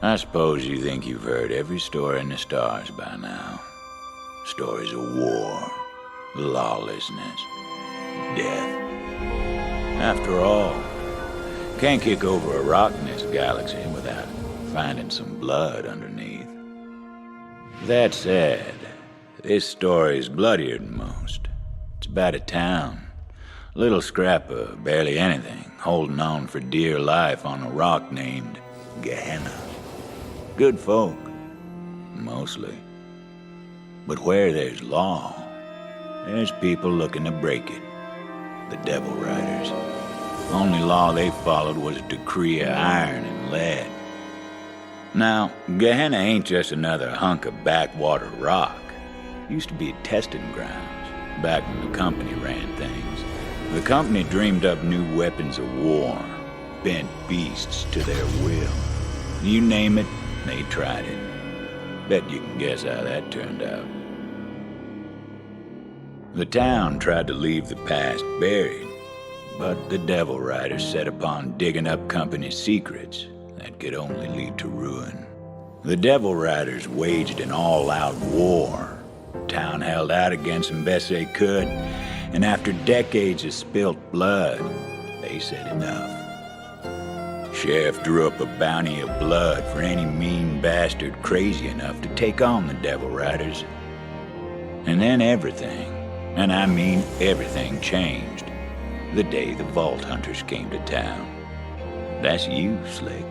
I suppose you think you've heard every story in the stars by now. Stories of war, lawlessness, death. After all, can't kick over a rock in this galaxy without finding some blood underneath. That said, this story's bloodier than most. It's about a town, a little scrap of barely anything, holding on for dear life on a rock named Gehenna. Good folk, mostly. But where there's law, there's people looking to break it. The Devil Riders. Only law they followed was a decree of iron and lead. Now, Gehenna ain't just another hunk of backwater rock. It used to be a testing grounds, back when the company ran things. The company dreamed up new weapons of war, bent beasts to their will. You name it, they tried it. Bet you can guess how that turned out. The town tried to leave the past buried, but the Devil Riders set upon digging up company secrets that could only lead to ruin. The Devil Riders waged an all-out war. Town held out against them best they could, and after decades of spilt blood, they said enough. Sheriff drew up a bounty of blood for any mean bastard crazy enough to take on the Devil Riders. And then everything, and I mean everything, changed the day the Vault Hunters came to town. That's you, Slick.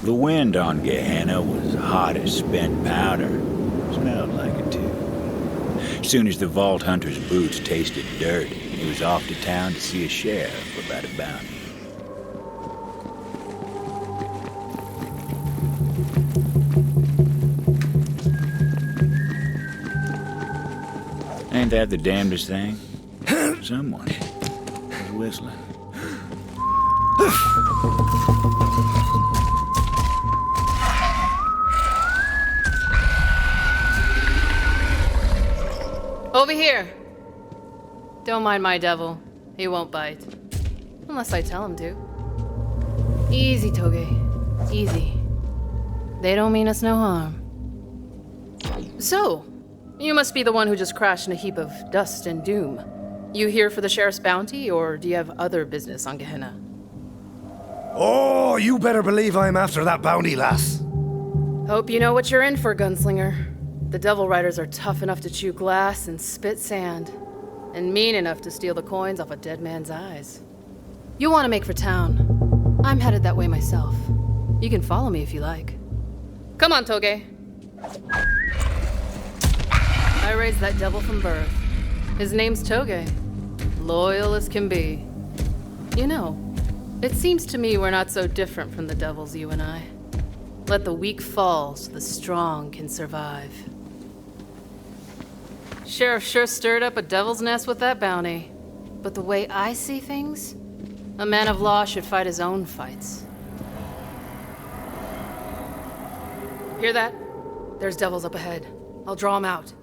The wind on Gehenna was hot as spent powder. Smelled like it, too. As soon as the Vault Hunter's boots tasted dirt, he was off to town to see a sheriff about a bounty. Ain't that the damnedest thing? Someone was whistling. Over here. Don't mind my devil. He won't bite. Unless I tell him to. Easy, Toge. Easy. They don't mean us no harm. So, you must be the one who just crashed in a heap of dust and doom. You here for the sheriff's bounty, or do you have other business on Gehenna? Oh, you better believe I'm after that bounty, lass. Hope you know what you're in for, gunslinger. The Devil Riders are tough enough to chew glass and spit sand, and mean enough to steal the coins off a dead man's eyes. You want to make for town. I'm headed that way myself. You can follow me if you like. Come on, Toge. I raised that devil from birth. His name's Toge. Loyal as can be. You know, it seems to me we're not so different from the devils, you and I. Let the weak fall so the strong can survive. Sheriff sure stirred up a devil's nest with that bounty. But the way I see things, a man of law should fight his own fights. Hear that? There's devils up ahead. I'll draw them out.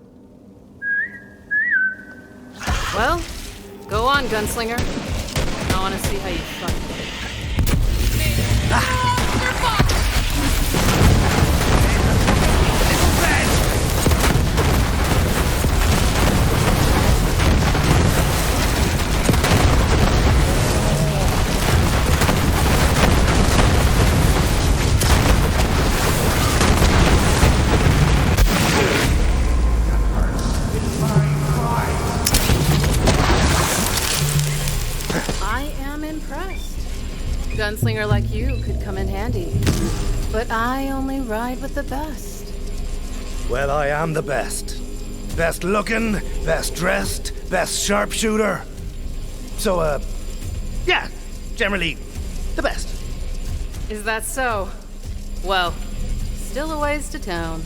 Well, go on, gunslinger. I want to see how you fight. Gunslinger like you could come in handy. But I only ride with the best. Well, I am the best. Best looking, best dressed, best sharpshooter. So, yeah, generally, the best. Is that so? Well, still a ways to town.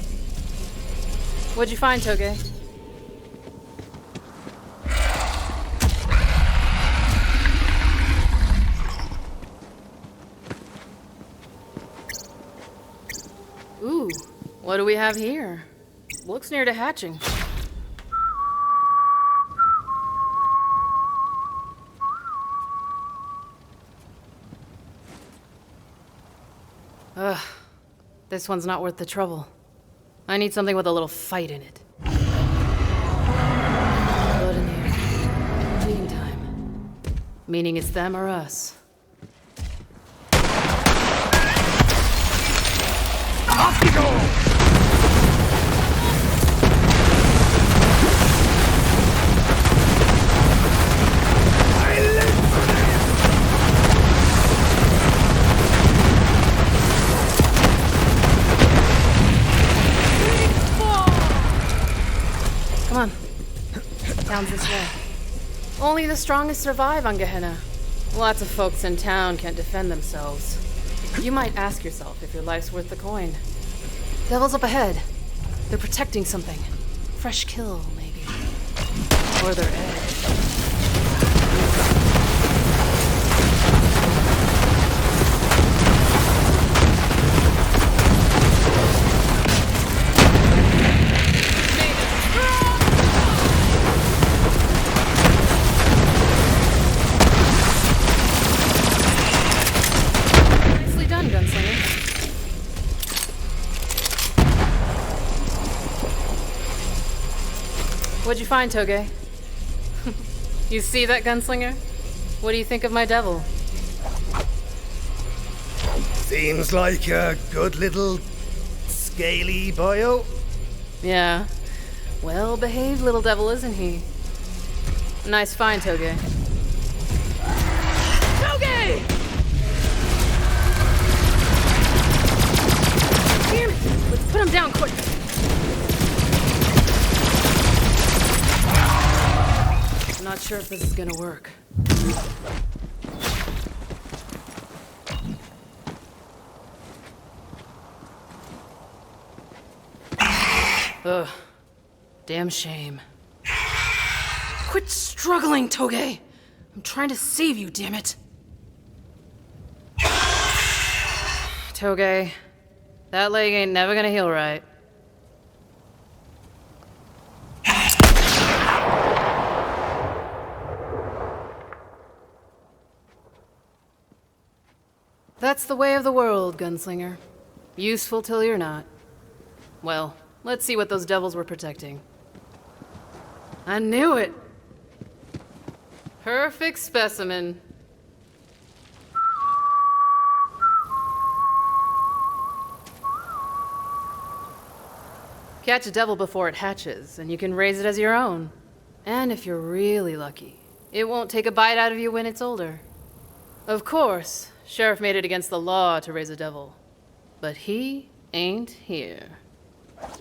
What'd you find, Toge? What do we have here? Looks near to hatching. Ugh. This one's not worth the trouble. I need something with a little fight in it. Blood in the air. Feeding time. Meaning it's them or us. Off you go! Come on. Town's this way. Only the strongest survive on Gehenna. Lots of folks in town can't defend themselves. You might ask yourself if your life's worth the coin. Devil's up ahead. They're protecting something. Fresh kill, maybe. Or their edge. What'd you find, Toge? You see that, gunslinger? What do you think of my devil? Seems like a good little scaly boyo. Yeah. Well-behaved little devil, isn't he? Nice find, Toge. Toge! Damn it! Let's put him down quick. Not sure if this is gonna work. Ugh. Damn shame. Quit struggling, Toge! I'm trying to save you, damn it! Toge, that leg ain't never gonna heal right. That's the way of the world, gunslinger. Useful till you're not. Well, let's see what those devils were protecting. I knew it! Perfect specimen. Catch a devil before it hatches, and you can raise it as your own. And if you're really lucky, it won't take a bite out of you when it's older. Of course, Sheriff made it against the law to raise a devil. But he ain't here.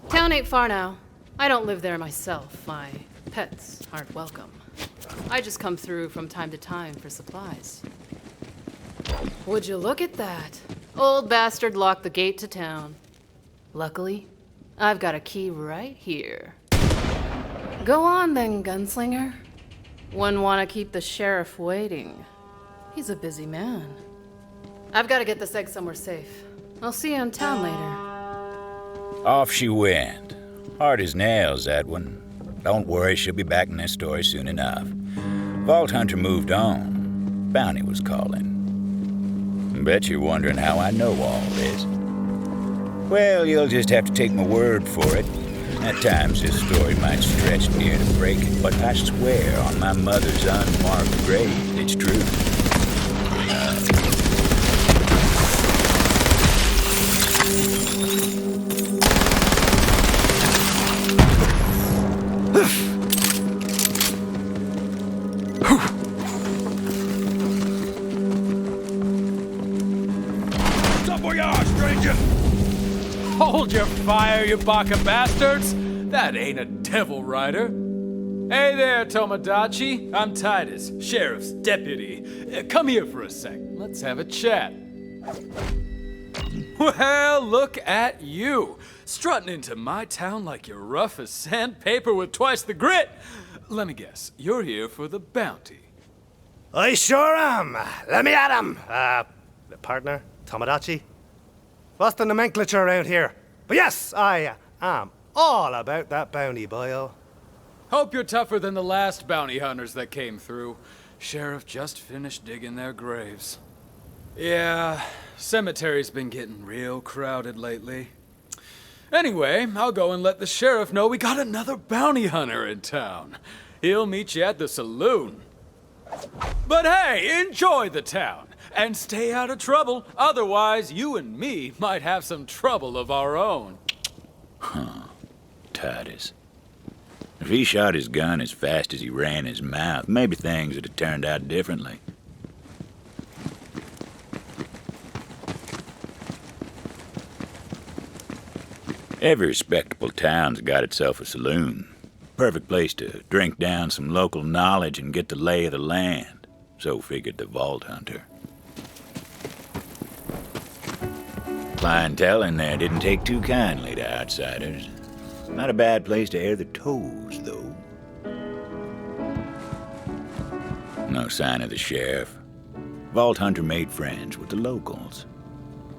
Town ain't far now. I don't live there myself. My pets aren't welcome. I just come through from time to time for supplies. Would you look at that? Old bastard locked the gate to town. Luckily, I've got a key right here. Go on then, gunslinger. Wouldn't want to keep the sheriff waiting. He's a busy man. I've got to get this egg somewhere safe. I'll see you in town later. Off she went. Hard as nails, that one. Don't worry, she'll be back in this story soon enough. Vault Hunter moved on. Bounty was calling. Bet you're wondering how I know all this. Well, you'll just have to take my word for it. At times this story might stretch near to breaking, but I swear on my mother's unmarked grave, it's true. Hold your fire, you baka bastards! That ain't a devil rider. Hey there, Tomodachi. I'm Titus, Sheriff's deputy. Come here for a sec. Let's have a chat. Well, look at you. Strutting into my town like you're rough as sandpaper with twice the grit. Let me guess, you're here for the bounty. I sure am. Let me at him. Partner, Tomodachi. What's the nomenclature around here? But yes, I am all about that bounty, boyo. Hope you're tougher than the last bounty hunters that came through. Sheriff just finished digging their graves. Yeah, cemetery's been getting real crowded lately. Anyway, I'll go and let the sheriff know we got another bounty hunter in town. He'll meet you at the saloon. But hey, enjoy the town, and stay out of trouble. Otherwise, you and me might have some trouble of our own. Titus. If he shot his gun as fast as he ran his mouth, maybe things would have turned out differently. Every respectable town's got itself a saloon. Perfect place to drink down some local knowledge and get the lay of the land. So figured the Vault Hunter. Clientele in there didn't take too kindly to outsiders. Not a bad place to air the toes, though. No sign of the sheriff. Vault Hunter made friends with the locals.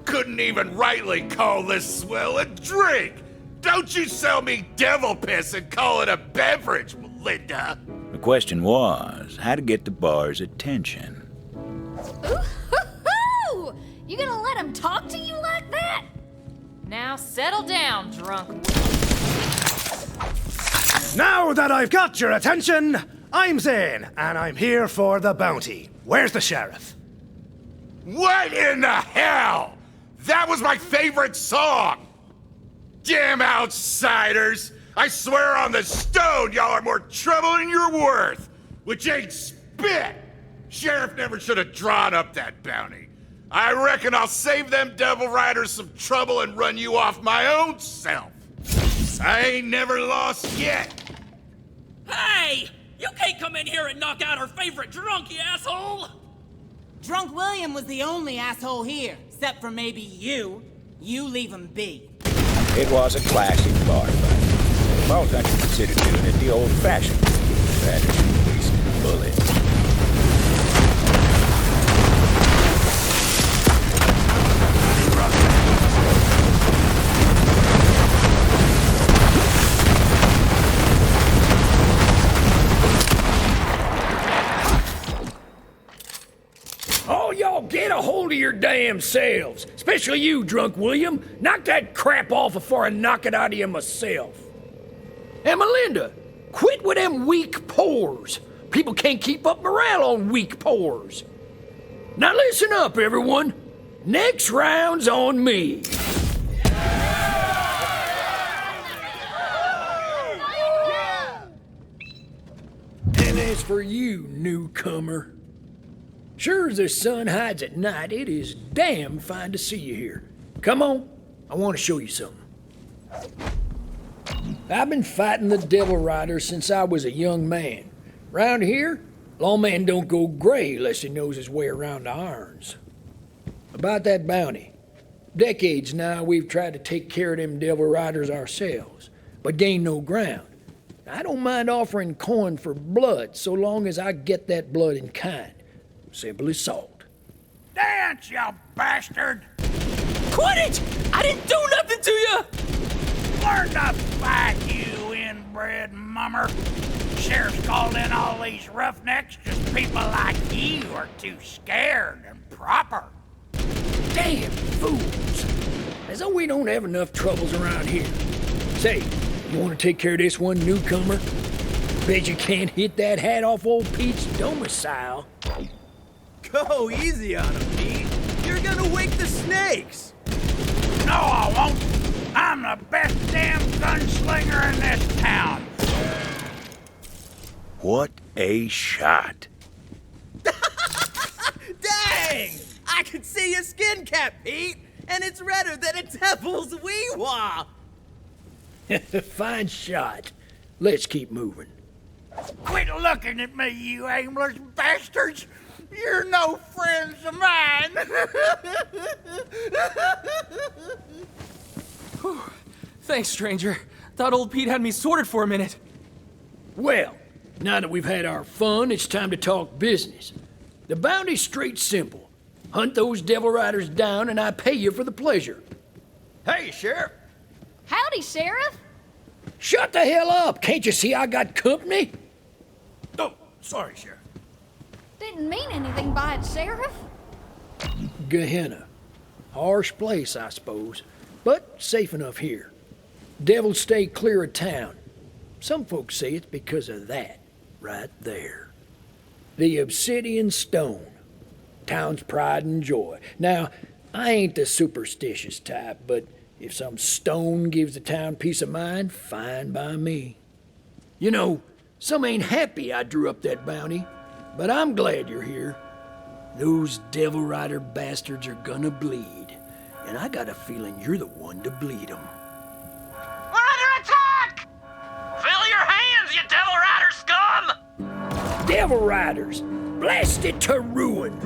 Couldn't even rightly call this swill a drink. Don't you sell me devil piss and call it a beverage, Melinda. The question was, how to get the bar's attention. Ooh-hoo-hoo! You gonna let him talk to you like that? Now settle down, drunk. Now that I've got your attention, I'm Zane, and I'm here for the bounty. Where's the sheriff? What in the hell? That was my favorite song! Damn outsiders! I swear on the stone y'all are more trouble than you're worth! Which ain't spit! Sheriff never should have drawn up that bounty. I reckon I'll save them devil riders some trouble and run you off my own self. I ain't never lost yet. Hey! You can't come in here and knock out our favorite drunk, you asshole! Drunk William was the only asshole here, except for maybe you. You leave him be. It was a classic bar fight. Vault Hunter considered doing it the old-fashioned way, rather than wasting a bullet. All y'all get a hold of your damn selves. Especially you, Drunk William. Knock that crap off before I knock it out of you myself. And Melinda, quit with them weak pores. People can't keep up morale on weak pores. Now listen up, everyone. Next round's on me. And as for you, newcomer, sure as the sun hides at night, it is damn fine to see you here. Come on, I want to show you something. I've been fighting the Devil Riders since I was a young man. Round here, lawman don't go gray unless he knows his way around the irons. About that bounty. Decades now we've tried to take care of them Devil Riders ourselves, but gained no ground. I don't mind offering coin for blood so long as I get that blood in kind. Simple as salt. Dance, you bastard! Quit it! I didn't do nothing to you! Learn to fight, you inbred mummer. Sheriff's called in all these roughnecks just people like you are too scared and proper. Damn fools! As though we don't have enough troubles around here. Say, you want to take care of this one, newcomer? Bet you can't hit that hat off old Pete's domicile. Go easy on him, Pete. You're gonna wake the snakes. No, I won't. I'm the best damn gunslinger in this town. What a shot. Dang! I can see your skin cap, Pete, and it's redder than a devil's wee-wah. Fine shot. Let's keep moving. Quit looking at me, you aimless bastards! You're no friends of mine! Thanks, stranger. Thought old Pete had me sorted for a minute. Well, now that we've had our fun, it's time to talk business. The bounty's straight simple. Hunt those Devil Riders down and I pay you for the pleasure. Hey, Sheriff. Howdy, Sheriff. Shut the hell up! Can't you see I got company? Oh, sorry, Sheriff. Didn't mean anything by it, Sheriff. Gehenna. Harsh place, I suppose, but safe enough here. Devils stay clear of town. Some folks say it's because of that, right there. The obsidian stone. Town's pride and joy. Now, I ain't the superstitious type, but if some stone gives the town peace of mind, fine by me. You know, some ain't happy I drew up that bounty, but I'm glad you're here. Those Devil Rider bastards are gonna bleed, and I got a feeling you're the one to bleed them. We're under attack! Fill your hands, you Devil Rider scum! Devil Riders, blasted to ruin!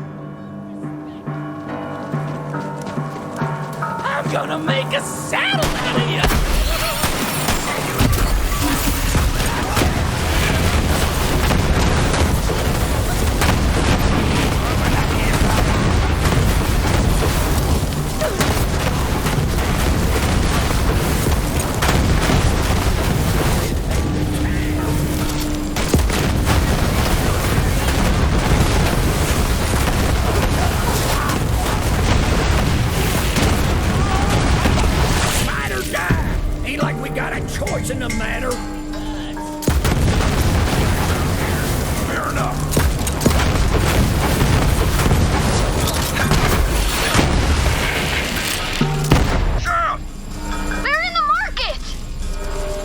I'm gonna make a saddle out of you! Choice in the matter. Fair enough. Sheriff! They're in the market!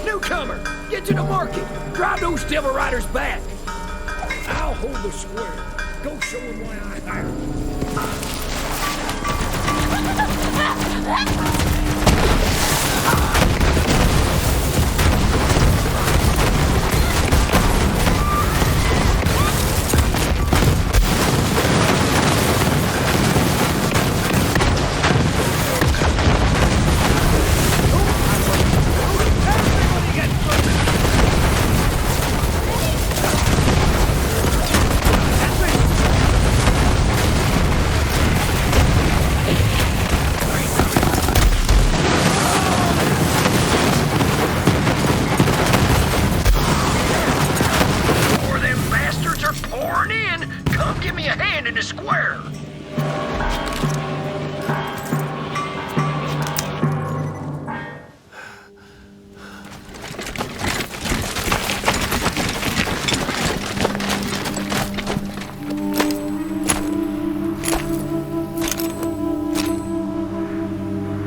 Newcomer, get to the market. Drive those Devil Riders back. I'll hold the square. Go show them why I hired you.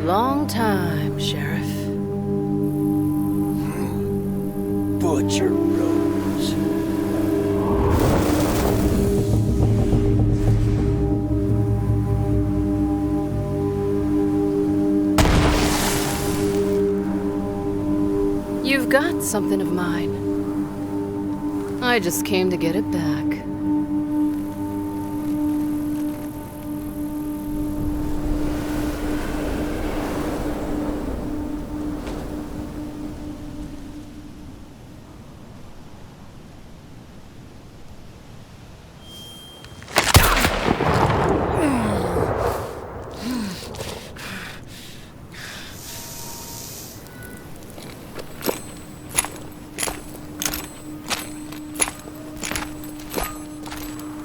Long time, Sheriff. Butcher Rose. You've got something of mine. I just came to get it back.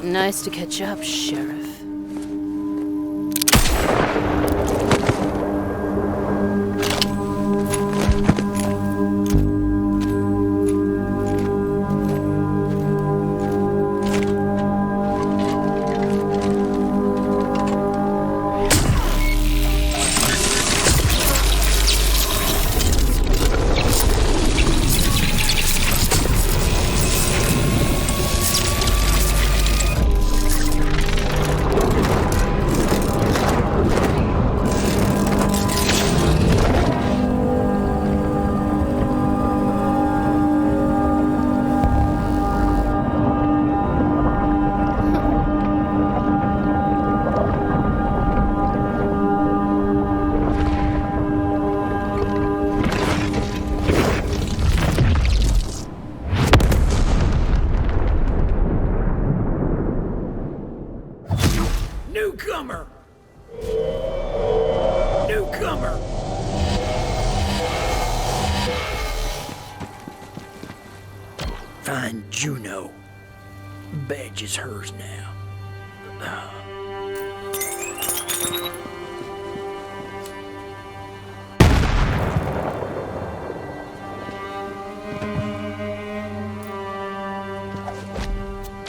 Nice to catch up, Sheriff. Newcomer! Newcomer! Find Juno. Badge is hers now.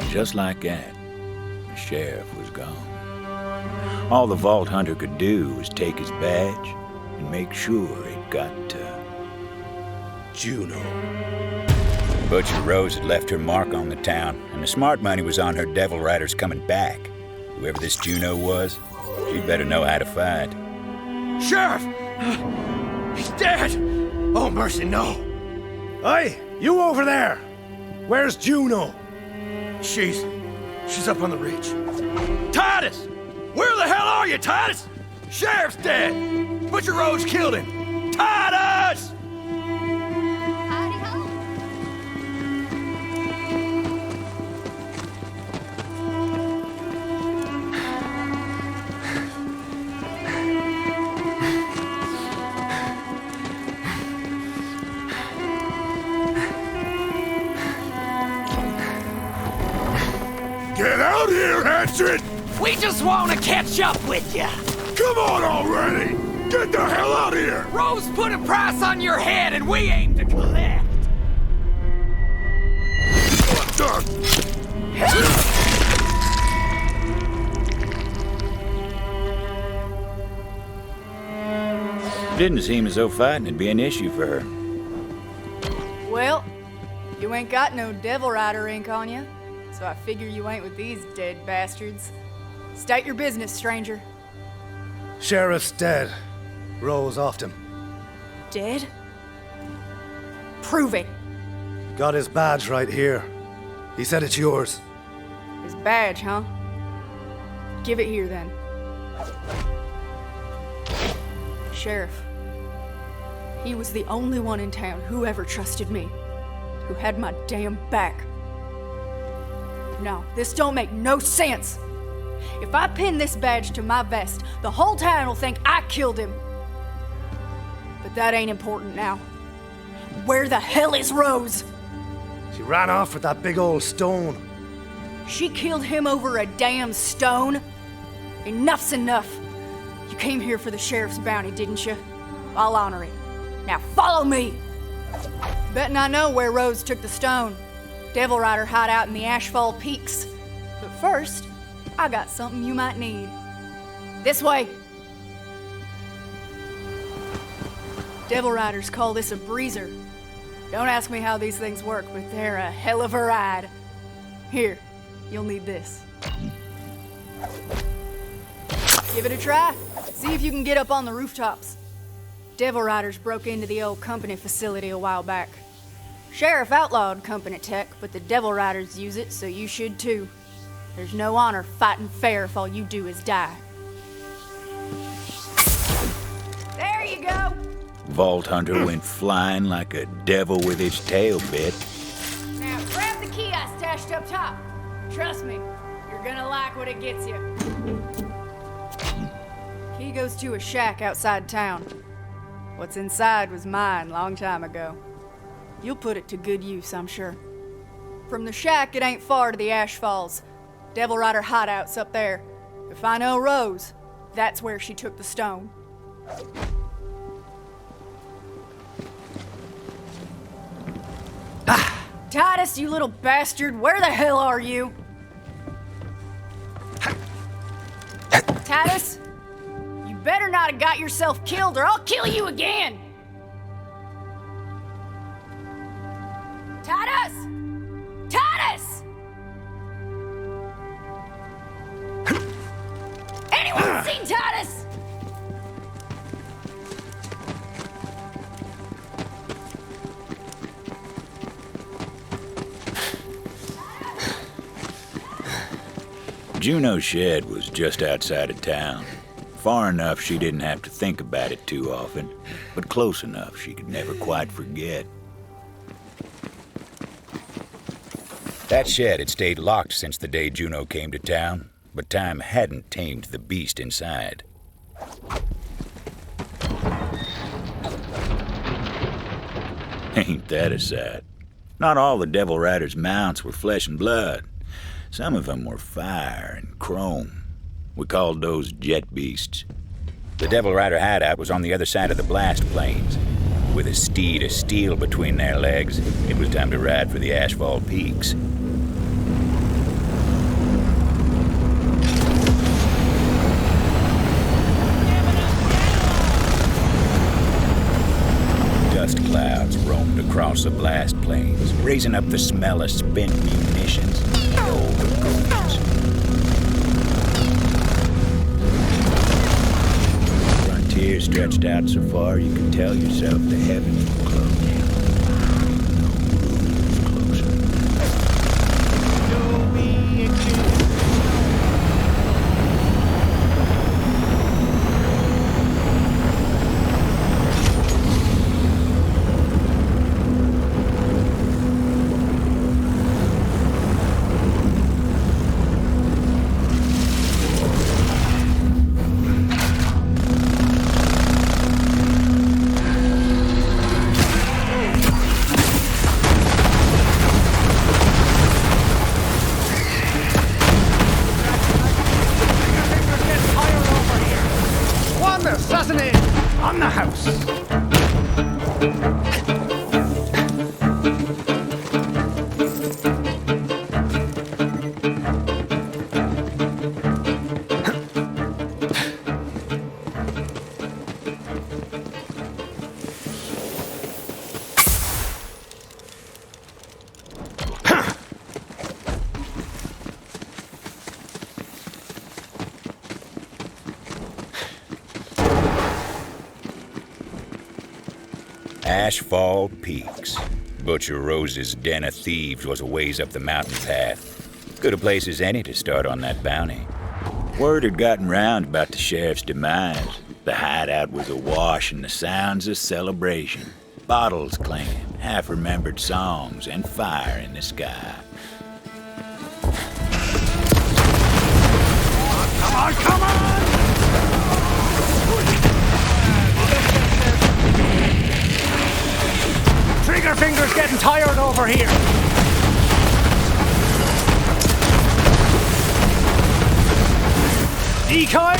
Just like that, the sheriff was gone. All the Vault Hunter could do was take his badge and make sure it got to Juno. Butcher Rose had left her mark on the town, and the smart money was on her devil riders coming back. Whoever this Juno was, she'd better know how to fight. Sheriff! He's dead! Oh, mercy, no. Hey, you over there! Where's Juno? She's up on the ridge. Titus! Where the hell are you, Titus? Sheriff's dead! Butcher Rose killed him! Titus! Howdy ho. Get out here, Hatchet! We just want to catch up with you. Come on already! Get the hell out here! Rose put a price on your head and we aim to collect. What the? Didn't seem as though fighting would be an issue for her. Well, you ain't got no Devil Rider ink on you, so I figure you ain't with these dead bastards. State your business, stranger. Sheriff's dead. Rose offed him. Dead? Prove it. Got his badge right here. He said it's yours. His badge, huh? Give it here, then. Sheriff, he was the only one in town who ever trusted me, who had my damn back. No, this don't make no sense. If I pin this badge to my vest, the whole town will think I killed him. But that ain't important now. Where the hell is Rose? She ran off with that big old stone. She killed him over a damn stone? Enough's enough. You came here for the sheriff's bounty, didn't you? I'll honor it. Now follow me! Betting I know where Rose took the stone. Devil Rider hideout in the Ashfall Peaks. But first, I got something you might need. This way! Devil Riders call this a breezer. Don't ask me how these things work, but they're a hell of a ride. Here, you'll need this. Give it a try. See if you can get up on the rooftops. Devil Riders broke into the old company facility a while back. Sheriff outlawed company tech, but the Devil Riders use it, so you should too. There's no honor fighting fair if all you do is die. There you go! Vault Hunter went flying like a devil with its tail bit. Now grab the key I stashed up top. Trust me, you're gonna like what it gets you. Key goes to a shack outside town. What's inside was mine long time ago. You'll put it to good use, I'm sure. From the shack, it ain't far to the Ash Falls. Devil Rider hideouts up there. If I know Rose, that's where she took the stone. Titus, you little bastard, where the hell are you? Titus? You better not have got yourself killed or I'll kill you again! Titus! Titus! Anyone seen Titus? Juno's shed was just outside of town. Far enough she didn't have to think about it too often, but close enough she could never quite forget. That shed had stayed locked since the day Juno came to town, but time hadn't tamed the beast inside. Ain't that a sight? Not all the Devil Rider's mounts were flesh and blood. Some of them were fire and chrome. We called those jet beasts. The Devil Rider hideout was on the other side of the blast plains. With a steed of steel between their legs, it was time to ride for the Asphalt Peaks. Dust clouds roamed across the blast plains, raising up the smell of spent munitions and old goons. The frontier stretched out so far you could tell yourself the heavens were close. On the house! Asphalt Peaks. Butcher Rose's den of thieves was a ways up the mountain path. Good a place as any to start on that bounty. Word had gotten round about the sheriff's demise. The hideout was awash in the sounds of celebration. Bottles clanging, half-remembered songs, and fire in the sky. Come on, come on! Trigger finger's getting tired over here. Decoy?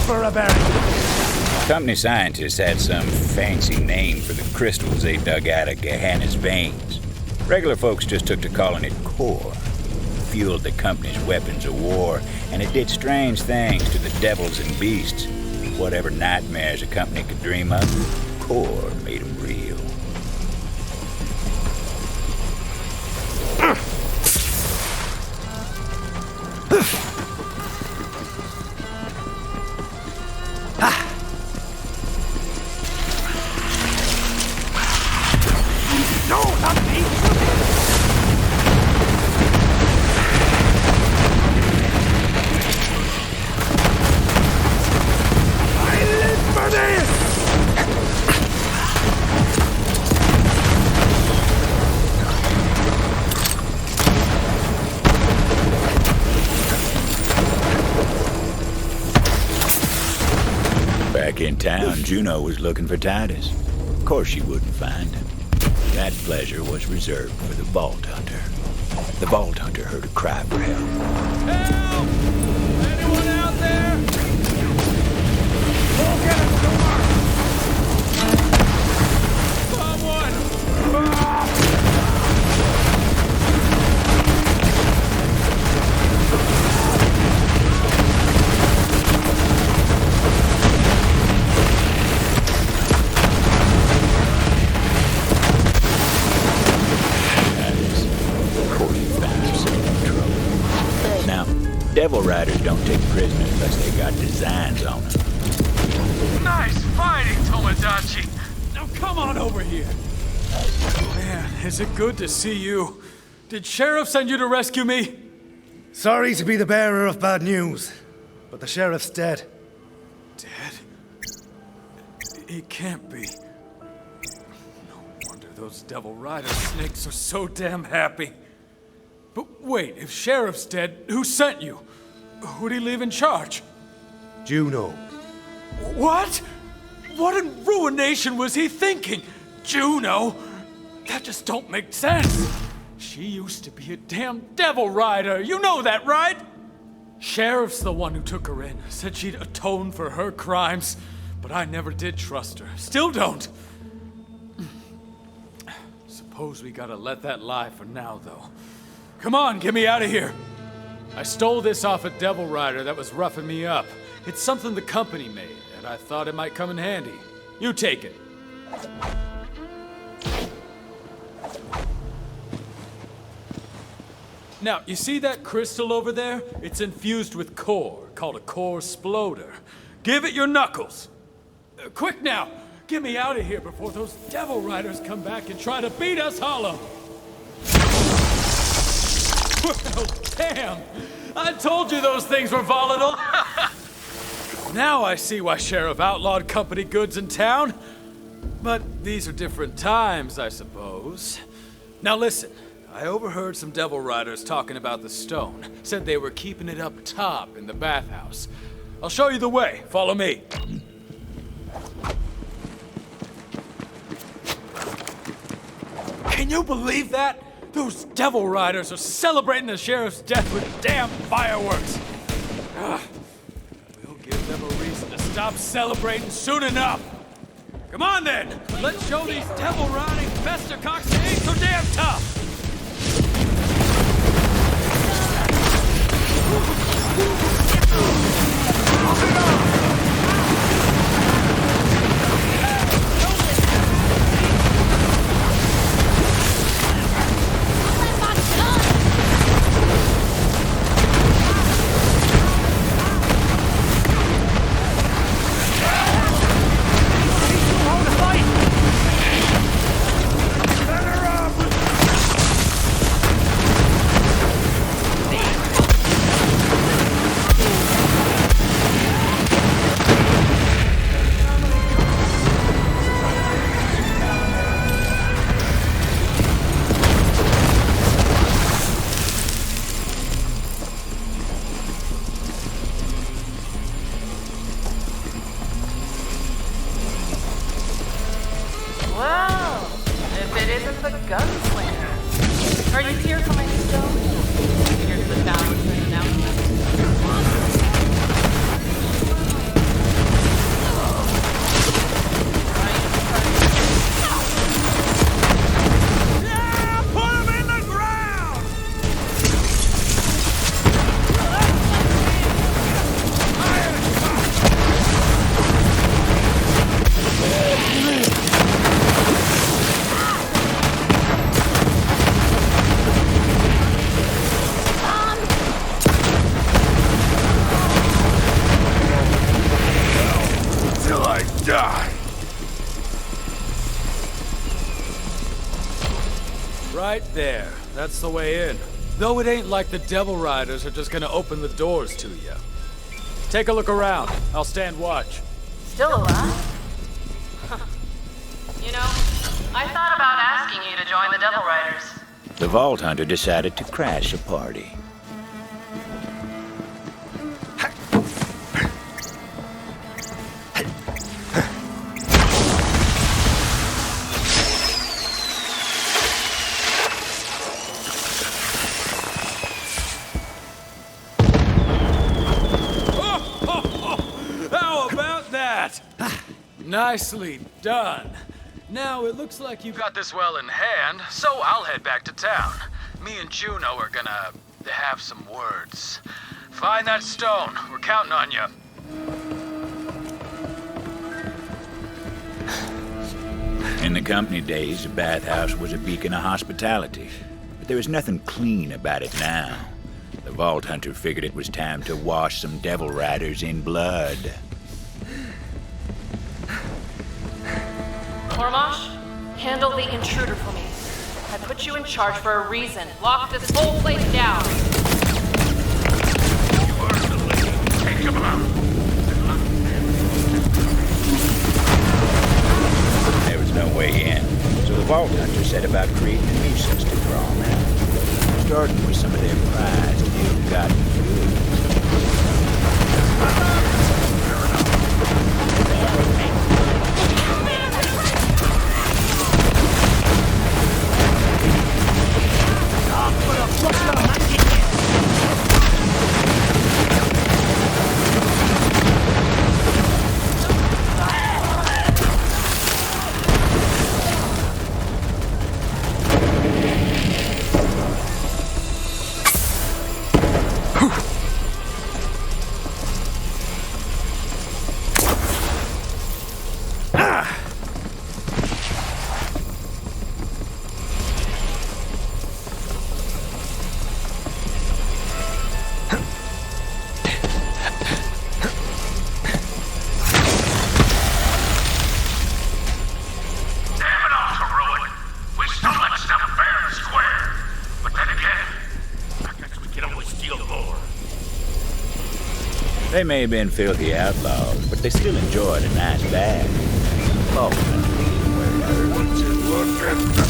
For a berry. Company scientists had some fancy name for the crystals they dug out of Gehenna's veins. Regular folks just took to calling it core. Fueled the company's weapons of war, and it did strange things to the devils and beasts. Whatever nightmares a company could dream up, core made them real. Back in town, Juno was looking for Titus. Of course you wouldn't find him. That pleasure was reserved for the Vault Hunter. The Vault Hunter heard a cry for help. Help! Anyone out there? Open the door! Someone! Devil Riders don't take prisoners unless they got designs on them. Nice fighting, Tomodachi! Now come on over here! Man, is it good to see you. Did Sheriff send you to rescue me? Sorry to be the bearer of bad news, but the sheriff's dead. Dead? He can't be. No wonder those Devil Rider snakes are so damn happy. But wait, if Sheriff's dead, who sent you? Who'd he leave in charge? Juno. What? What in ruination was he thinking? Juno? That just don't make sense. She used to be a damn Devil Rider. You know that, right? Sheriff's the one who took her in. Said she'd atone for her crimes. But I never did trust her. Still don't. Suppose we gotta let that lie for now, though. Come on, get me out of here. I stole this off a Devil Rider that was roughing me up. It's something the company made, and I thought it might come in handy. You take it. Now, you see that crystal over there? It's infused with core, called a core sploder. Give it your knuckles. Quick now, get me out of here before those Devil Riders come back and try to beat us hollow. Well, damn! I told you those things were volatile! Now I see why Sheriff outlawed company goods in town. But these are different times, I suppose. Now listen, I overheard some Devil Riders talking about the stone. Said they were keeping it up top in the bathhouse. I'll show you the way. Follow me. Can you believe that? Those Devil Riders are celebrating the Sheriff's death with damn fireworks. We'll give them a reason to stop celebrating soon enough. Come on then, let's show these Devil Riding Festercocks they ain't so damn tough. Well, if it isn't the gunslinger. Are you here for my new stone? Here's the balance and announcement. Yeah, put him in the ground! Till I die. Right there. That's the way in. Though it ain't like the Devil Riders are just gonna open the doors to you. Take a look around. I'll stand watch. Still alive? You know, I thought about asking you to join the Devil Riders. The Vault Hunter decided to crash a party. Nicely done. Now it looks like you got this well in hand, so I'll head back to town. Me and Juno are gonna have some words. Find that stone. We're counting on you. In the company days, the bathhouse was a beacon of hospitality. But there was nothing clean about it now. The Vault Hunter figured it was time to wash some Devil Riders in blood. Hormosh, handle the intruder for me. I put you in charge for a reason. Lock this whole place down. Take him out. There was no way in, so the Vault Hunter set about creating a nuisance to draw them out. Starting with some of their prized, ill-gotten food. They may have been filthy outlaws, but they still enjoyed a nice bath. Vault Hunter is where it hurts.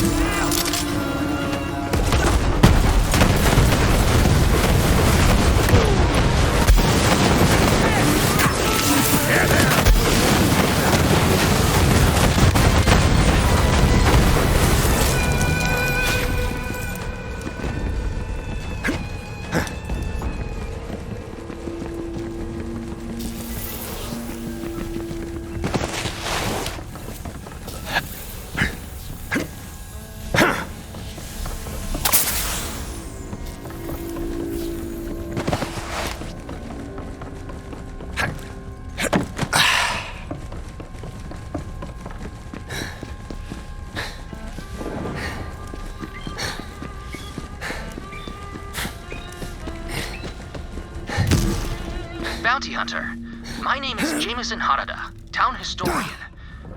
Bounty Hunter. My name is Jameson Harada, town historian.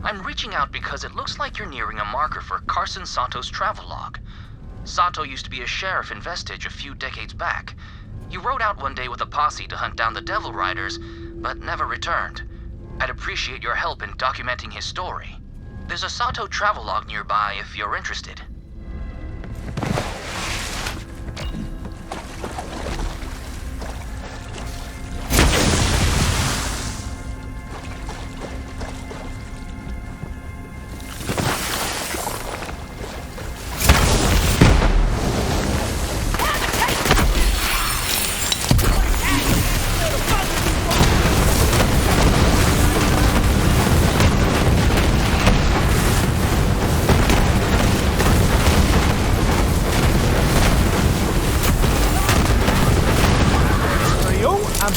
I'm reaching out because it looks like you're nearing a marker for Carson Sato's travelogue. Sato used to be a sheriff in Vestige a few decades back. He rode out one day with a posse to hunt down the Devil Riders, but never returned. I'd appreciate your help in documenting his story. There's a Sato travelogue nearby if you're interested.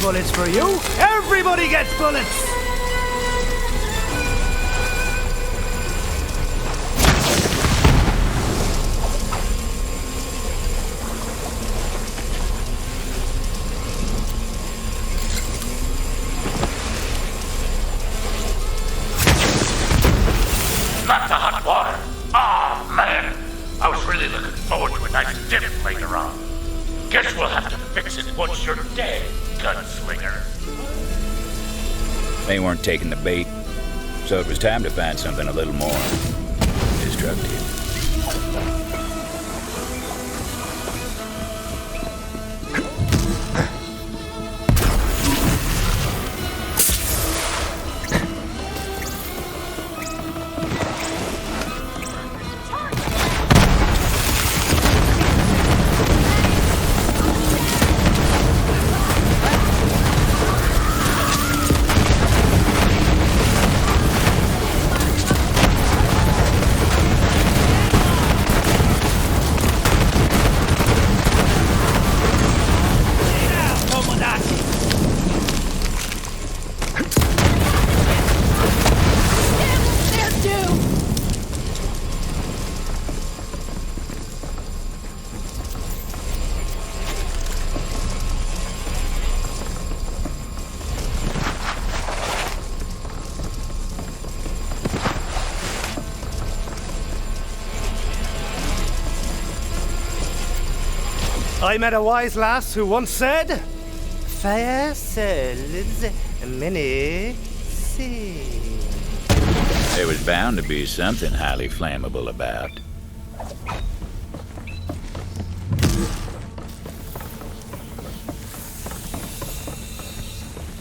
Bullets for you. Everybody gets bullets. Not the hot water. Oh, man. I was really looking forward to a nice dip later on. Guess we'll have to fix it once you're dead, gunslinger. They weren't taking the bait, so it was time to find something a little more destructive. I met a wise lass who once said, fire sells, many see. There was bound to be something highly flammable about.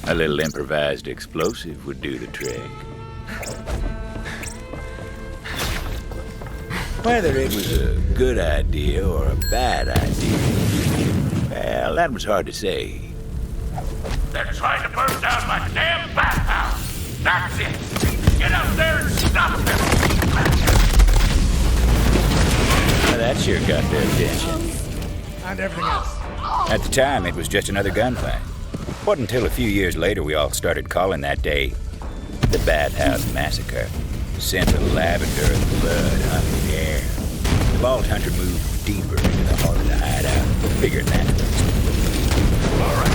A little improvised explosive would do the trick. Whether it was a good idea or a bad idea, well, that was hard to say. They're trying to burn down my damn bathhouse! That's it! Get up there and stop them! Well, that sure got their attention. And everything else. At the time, it was just another gunfight. Wasn't until a few years later we all started calling that day the Bathhouse Massacre. The scent of lavender and blood hung in the air. The Vault Hunter moved deeper into the heart of the hideout, figuring that. All right.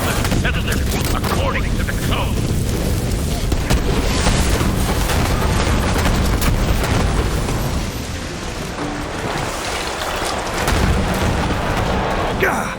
Let's settle this according to the code. Gah!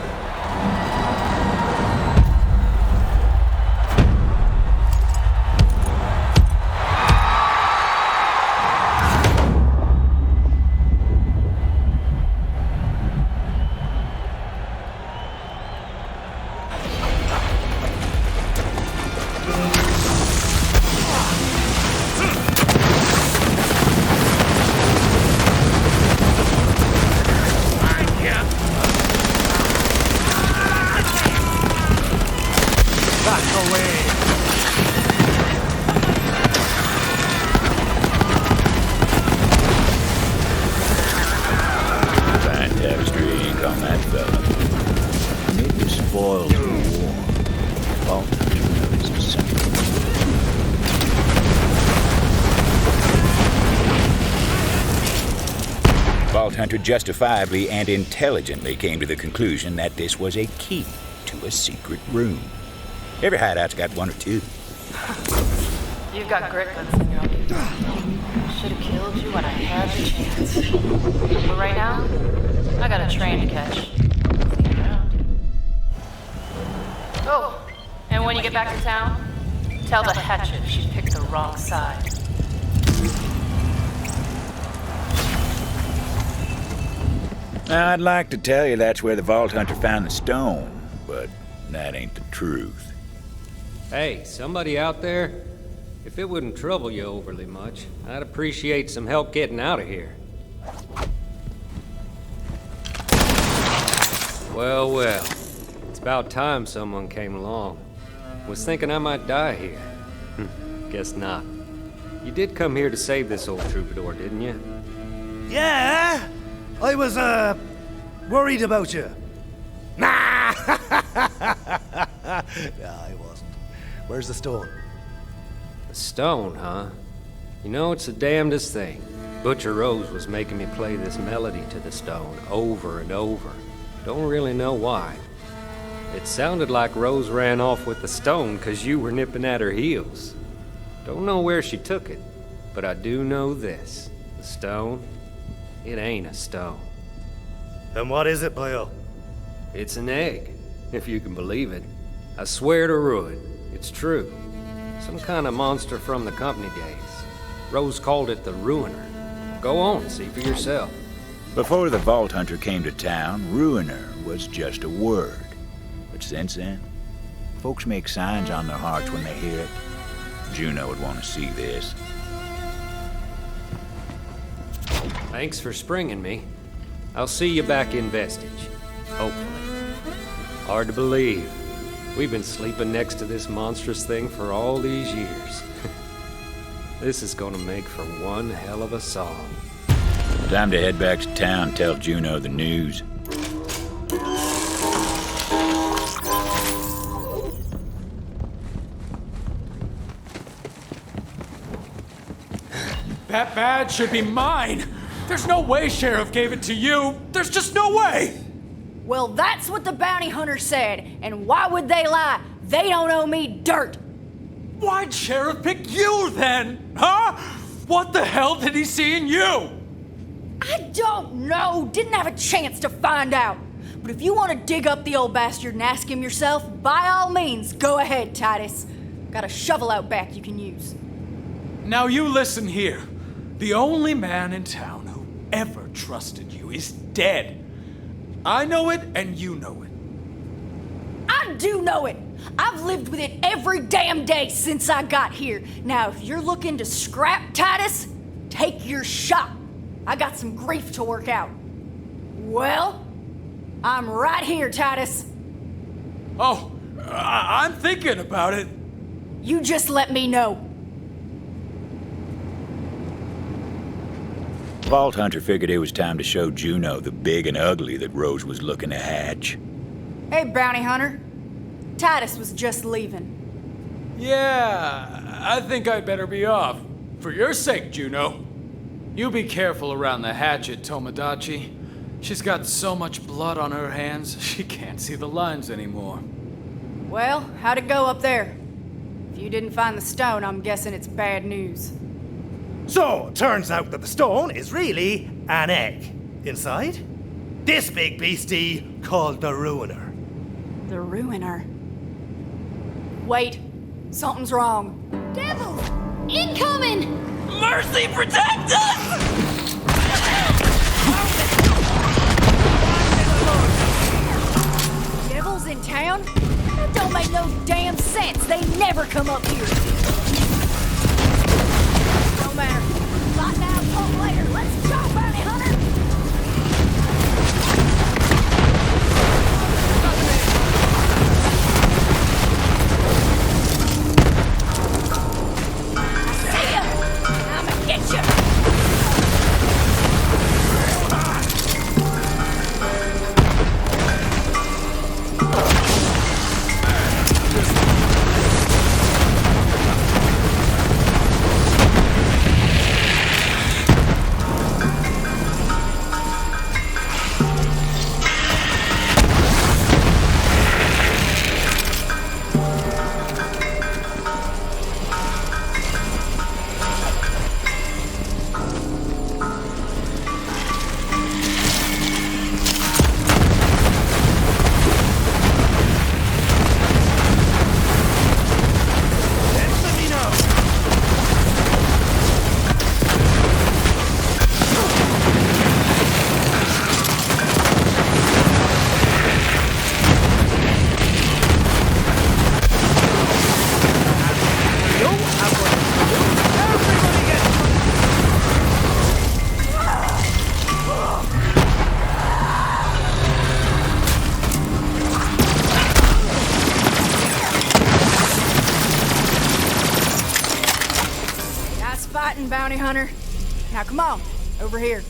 Vault Hunter justifiably and intelligently came to the conclusion that this was a key to a secret room. Every hideout's got one or two. You've got grit guns in your own. Should have killed you when I had the chance. But right now, I got a train to catch. See you around. Oh, and when you get back to town, tell the hatchet she picked the wrong side. Now, I'd like to tell you that's where the Vault Hunter found the stone, but that ain't the truth. Hey, somebody out there? If it wouldn't trouble you overly much, I'd appreciate some help getting out of here. Well, well. It's about time someone came along. Was thinking I might die here. Guess not. You did come here to save this old troubadour, didn't you? Yeah, I was, worried about you. Nah! Nah, I wasn't. Where's the stone? The stone, huh? You know, it's the damnedest thing. Butcher Rose was making me play this melody to the stone over and over. Don't really know why. It sounded like Rose ran off with the stone because you were nipping at her heels. Don't know where she took it, but I do know this. The stone, it ain't a stone. And what is it, Boyle? It's an egg, if you can believe it. I swear to ruin, it's true. Some kind of monster from the company days. Rose called it the Ruiner. Go on, see for yourself. Before the Vault Hunter came to town, Ruiner was just a word. But since then, folks make signs on their hearts when they hear it. Juno would want to see this. Thanks for springing me. I'll see you back in Vestige. Hopefully. Hard to believe. We've been sleeping next to this monstrous thing for all these years. This is gonna make for one hell of a song. Time to head back to town and tell Juno the news. That badge should be mine! There's no way Sheriff gave it to you! There's just no way! Well, that's what the bounty hunter said, and why would they lie? They don't owe me dirt! Why'd Sheriff pick you then? Huh? What the hell did he see in you? I don't know. Didn't have a chance to find out. But if you want to dig up the old bastard and ask him yourself, by all means, go ahead, Titus. Got a shovel out back you can use. Now you listen here. The only man in town who ever trusted you is dead. I know it, and you know it. I do know it. I've lived with it every damn day since I got here. Now, if you're looking to scrap Titus, take your shot. I got some grief to work out. Well, I'm right here, Titus. Oh, I'm thinking about it. You just let me know. Vault Hunter figured it was time to show Juno the big and ugly that Rose was looking to hatch. Hey, Bounty Hunter. Titus was just leaving. Yeah, I think I'd better be off. For your sake, Juno. You be careful around the hatchet, Tomodachi. She's got so much blood on her hands, she can't see the lines anymore. Well, how'd it go up there? If you didn't find the stone, I'm guessing it's bad news. So, turns out that the stone is really an egg. Inside, this big beastie called the Ruiner. The Ruiner? Wait, something's wrong. Devils! Incoming! Mercy, protect us! Devils in town? That don't make no damn sense. They never come up here. No matter. Fight now, talk later. Let's go, Bounty Hunter! See ya! I'ma get you! Bounty Hunter. Now come on, over here.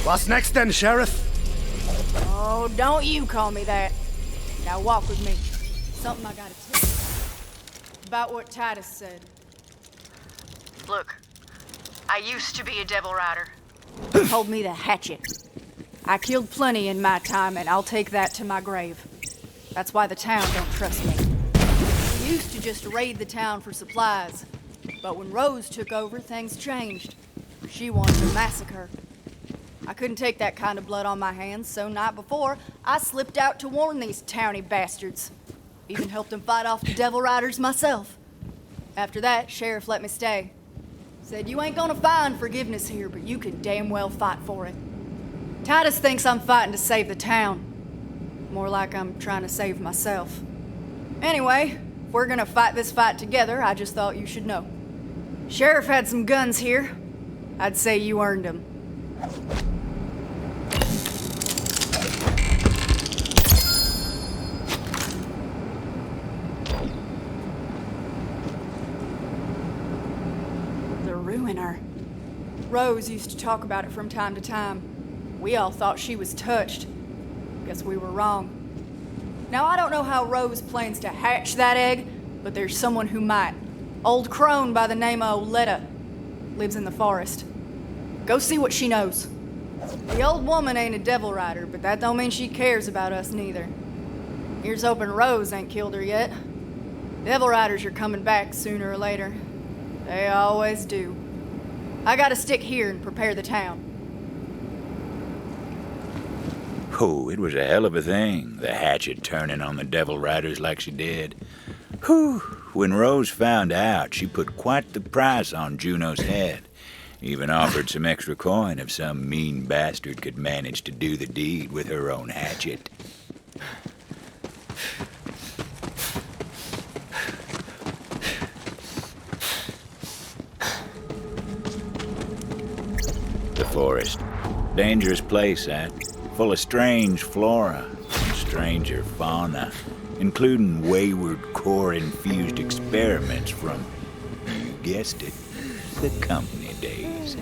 What's next then, Sheriff? Oh, don't you call me that. Now walk with me. Something I gotta tell you about what Titus said. Look, I used to be a devil rider. He told me to hatch it. I killed plenty in my time, and I'll take that to my grave. That's why the town don't trust me. We used to just raid the town for supplies. But when Rose took over, things changed. She wanted to massacre. I couldn't take that kind of blood on my hands, so night before, I slipped out to warn these towny bastards. Even helped them fight off the devil riders myself. After that, Sheriff let me stay. Said, you ain't gonna find forgiveness here, but you can damn well fight for it. Titus thinks I'm fighting to save the town. More like I'm trying to save myself. Anyway, if we're gonna fight this fight together, I just thought you should know. Sheriff had some guns here. I'd say you earned them. The Ruiner. Rose used to talk about it from time to time. We all thought she was touched. Guess we were wrong. Now, I don't know how Rose plans to hatch that egg, but there's someone who might. Old crone by the name of Oletta. Lives in the forest. Go see what she knows. The old woman ain't a devil rider, but that don't mean she cares about us neither. Here's hoping Rose ain't killed her yet. Devil riders are coming back sooner or later. They always do. I gotta stick here and prepare the town. Oh, it was a hell of a thing, the hatchet turning on the Devil Riders like she did. Whew. When Rose found out, she put quite the price on Juno's head. Even offered some extra coin if some mean bastard could manage to do the deed with her own hatchet. The forest. Dangerous place, that. Full of strange flora and stranger fauna, including wayward core-infused experiments from, you guessed it, the company days.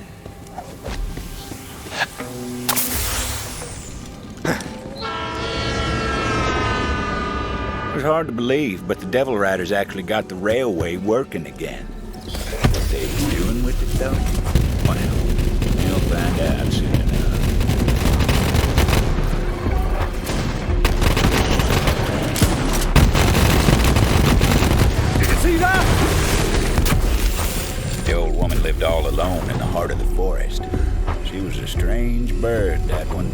It was hard to believe, but the Devil Riders actually got the railway working again. What they doing with it, though? Well, you'll find out soon enough. See that? The old woman lived all alone in the heart of the forest. She was a strange bird, that one.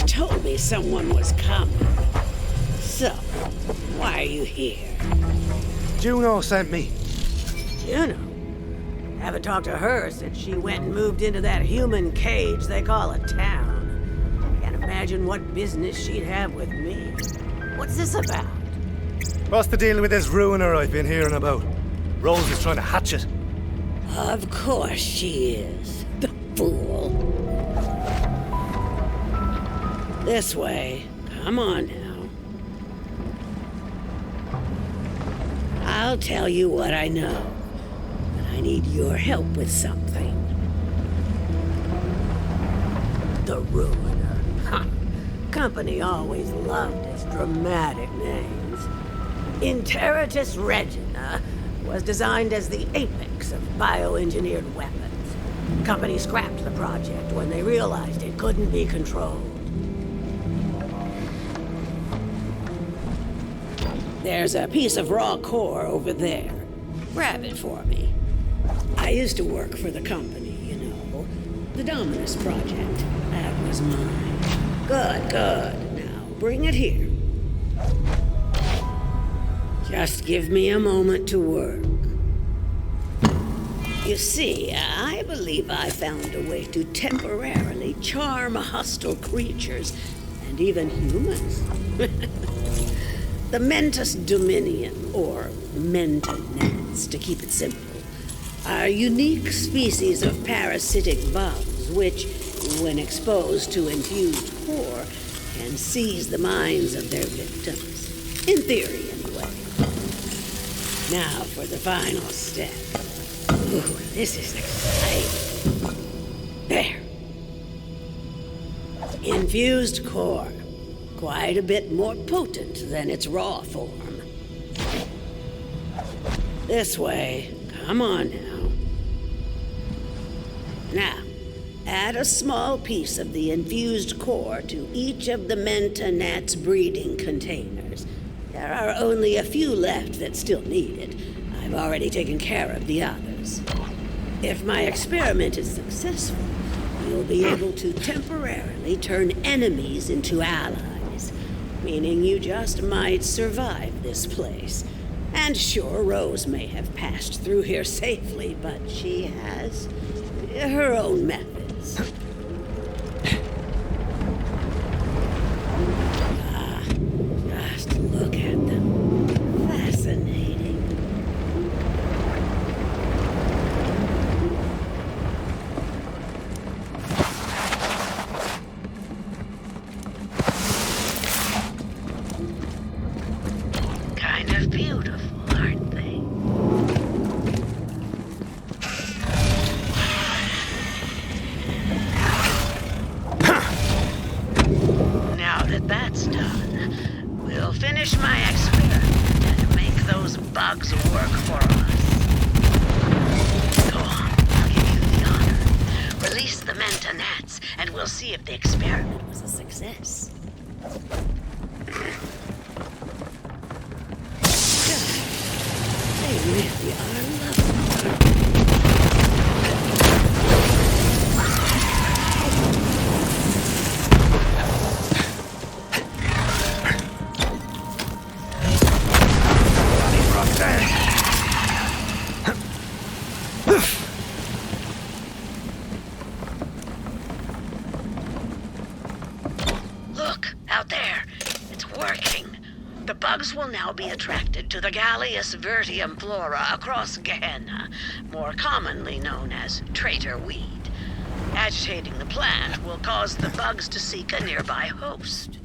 Told me someone was coming. So, why are you here? Juno sent me. Juno? Haven't talked to her since she went and moved into that human cage they call a town. Can't imagine what business she'd have with me. What's this about? What's the deal with this ruiner I've been hearing about? Rose is trying to hatch it. Of course she is. The fool. This way. Come on now. I'll tell you what I know, but I need your help with something. The Ruiner. Huh. Company always loved its dramatic names. Interitus Regina was designed as the apex of bioengineered weapons. Company scrapped the project when they realized it couldn't be controlled. There's a piece of raw core over there. Grab it for me. I used to work for the company, you know. The Dominus Project. That was mine. Good, good. Now, bring it here. Just give me a moment to work. You see, I believe I found a way to temporarily charm hostile creatures, and even humans. The Mentus Dominion, or Mentonets, to keep it simple, are unique species of parasitic bugs which, when exposed to infused core, can seize the minds of their victims. In theory, anyway. Now for the final step. Ooh, this is exciting. There. Infused core. Quite a bit more potent than its raw form. This way. Come on now. Now, add a small piece of the infused core to each of the Mentonet's breeding containers. There are only a few left that still need it. I've already taken care of the others. If my experiment is successful, you'll be able to temporarily turn enemies into allies. Meaning you just might survive this place. And sure, Rose may have passed through here safely, but she has her own methods. Just look at them. Fascinating. that that's done, we'll finish my experiment and make those bugs work for us. Go on, I'll give you the honor. Release the Menta Gnats, and we'll see if the experiment was a success. They really are lovely. Look, out there. It's working. The bugs will now be attracted to the Gallius vertium flora across Gehenna, more commonly known as traitor weed. Agitating the plant will cause the bugs to seek a nearby host.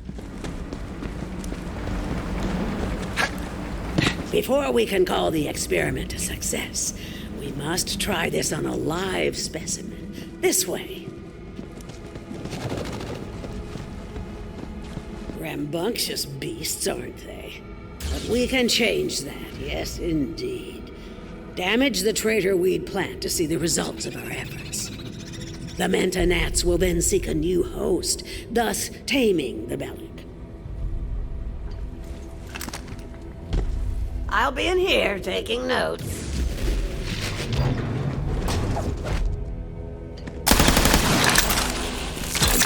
Before we can call the experiment a success, we must try this on a live specimen. This way. Rambunctious beasts, aren't they? But we can change that, yes indeed. Damage the traitor weed plant to see the results of our efforts. The Menta Gnats will then seek a new host, thus taming the Bellic. I'll be in here taking notes.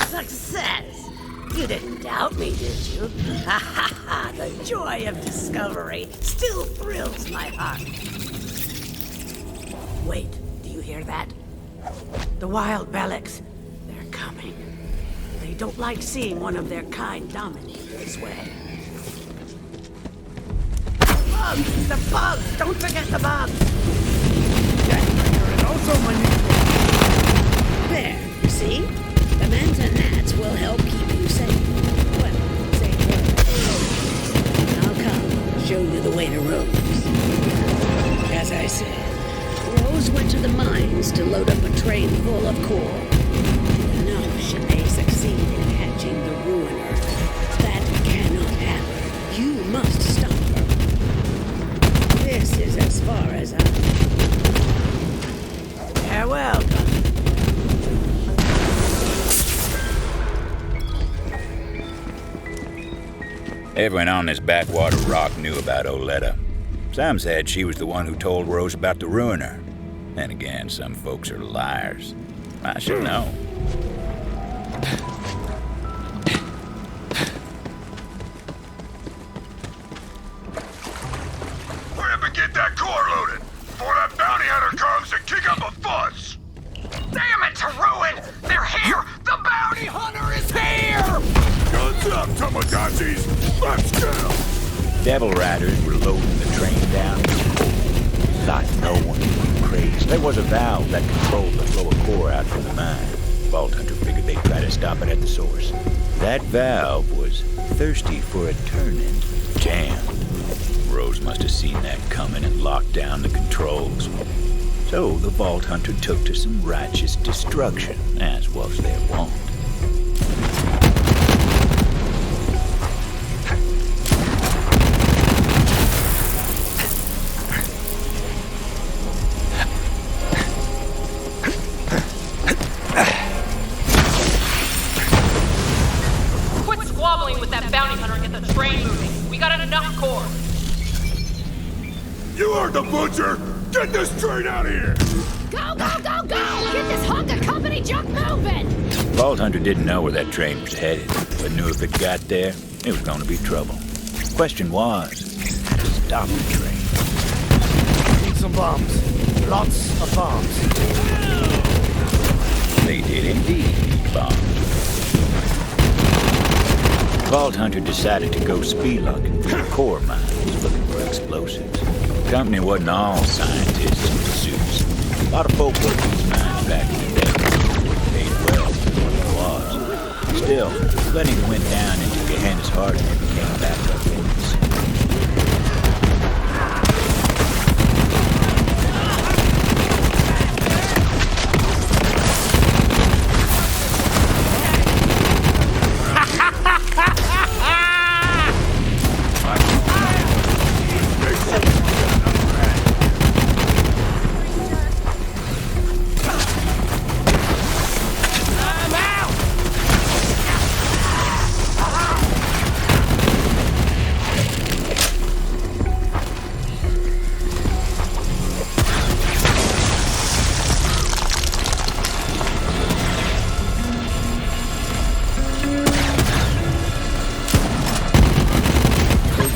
Success! You didn't doubt me, did you? Ha ha ha! The joy of discovery still thrills my heart. Wait, do you hear that? The wild Bellics. They're coming. They don't like seeing one of their kind dominated this way. Bugs! The bugs! Don't forget the bugs! Also my nickname. There, you see? The Menta Gnats will help keep you safe. Well, safer. I'll come, show you the way to Rose. As I said, Rose went to the mines to load up a train full of core. Now, should they succeed in catching the Ruiner, that cannot happen. You must stop her. This is as far as I... Farewell, Everyone on this backwater rock knew about Oletta. Some said she was the one who told Rose about the Ruiner. Then again, some folks are liars. I should know. Hurry up and get that core loaded before that bounty hunter comes and kick up a fuss! Damn it, Ruin! They're here! The bounty hunter is here! Guns up, Tomodachi's! Let's go! Devil Riders were loading the train down with core. Thought no one went crazy. There was a valve that controlled the flow of core out from the mine. Vault Hunter figured they'd try to stop it at the source. That valve was thirsty for a turn-in. Jam. Rose must have seen that coming and locked down the controls. So the Vault Hunter took to some righteous destruction, as was their wont. Quit squabbling with that bounty hunter and get the train moving. We got enough core. You heard the butcher! Get this train out of here! Go, go, go, go! Get this hunk of company junk moving! Vault Hunter didn't know where that train was headed, but knew if it got there, it was going to be trouble. Question was, how to stop the train. Need some bombs. Lots of bombs. They did indeed need bombs. Vault Hunter decided to go spelunking through the core mines, looking for explosives. The company wasn't all scientists in suits. A lot of folk worked these mines back in the day. Paid well for what it was. Still, plenty that went down into Gehenna's heart and never came back up in this.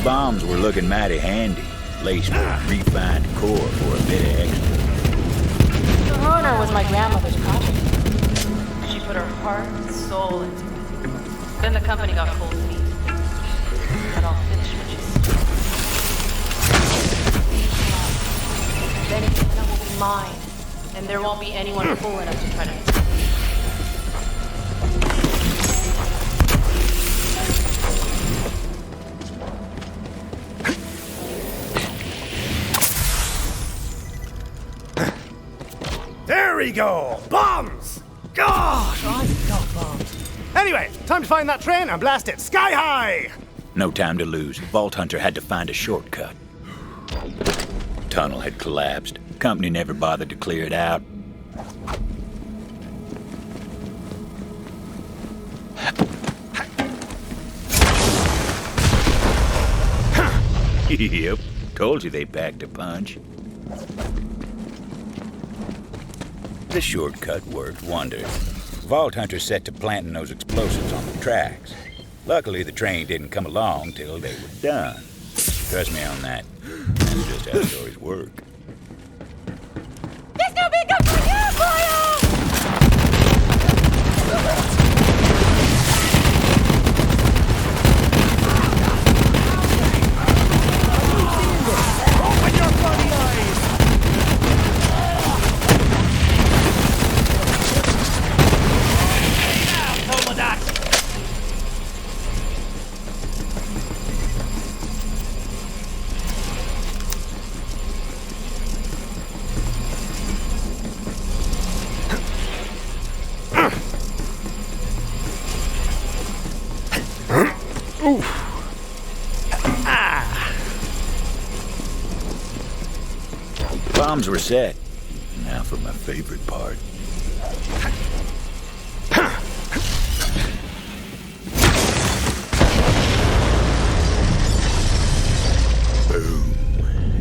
bombs were looking mighty handy, laced with refined core for a bit of extra. The runner was my grandmother's project. She put her heart and soul into it. Then the company got cold feet. But I'll finish what she started. Then Gehenna will be mine, and there won't be anyone fool enough to try to... There we go! Bombs! God, I love bombs. Anyway, time to find that train and blast it sky high! No time to lose. Vault Hunter had to find a shortcut. Tunnel had collapsed. Company never bothered to clear it out. Yep, told you they packed a punch. The shortcut worked wonders. Vault Hunter set to planting those explosives on the tracks. Luckily, the train didn't come along till they were done. Trust me on that. That's just how stories work. This gonna be good for you, boyo! Open your bloody eyes! Bombs were set. Now for my favorite part. Boom.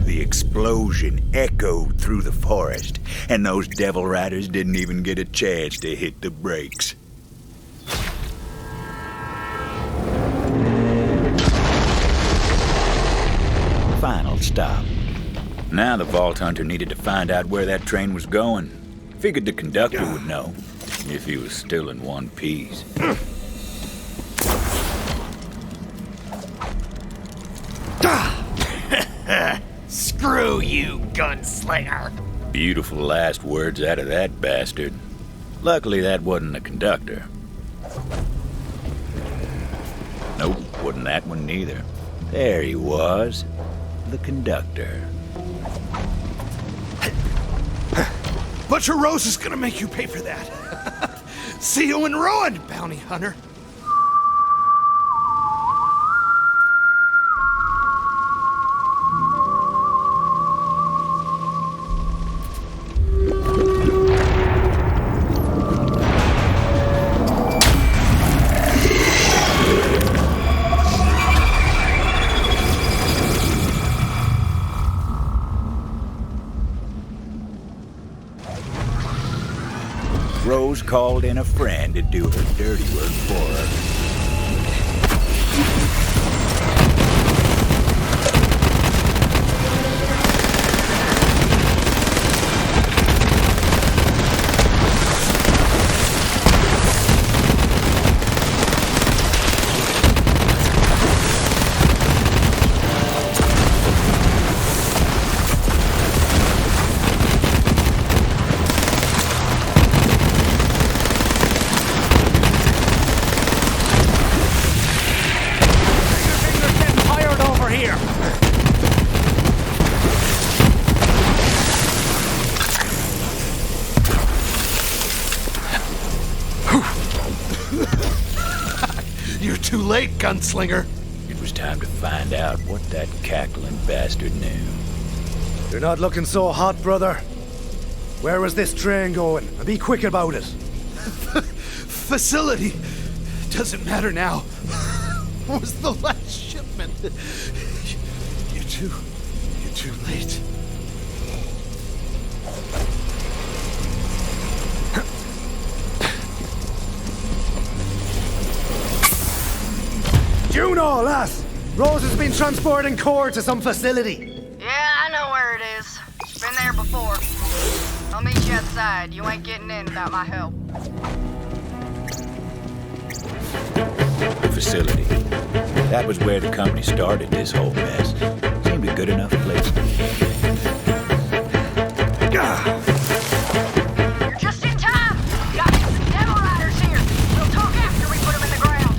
The explosion echoed through the forest, and those devil riders didn't even get a chance to hit the brakes. Final stop. Now the Vault Hunter needed to find out where that train was going. Figured the conductor would know, if he was still in one piece. Screw you, gunslinger! Beautiful last words out of that bastard. Luckily that wasn't the conductor. Nope, wasn't that one neither. There he was, the conductor. Butcher Rose is gonna make you pay for that. See you in ruin, bounty hunter. Rose called in a friend to do her dirty work for her. You're too late, gunslinger. It was time to find out what that cackling bastard knew. You're not looking so hot, brother. Where was this train going? And be quick about it. Facility. Doesn't matter now. What was the last shipment? You're too late. Juno, lass! Rose has been transporting core to some facility. Yeah, I know where it is. Been there before. I'll meet you outside. You ain't getting in without my help. The facility. That was where the company started this whole mess. Seemed a good enough place. You're just in time. Got some devil riders here. We'll talk after we put them in the ground.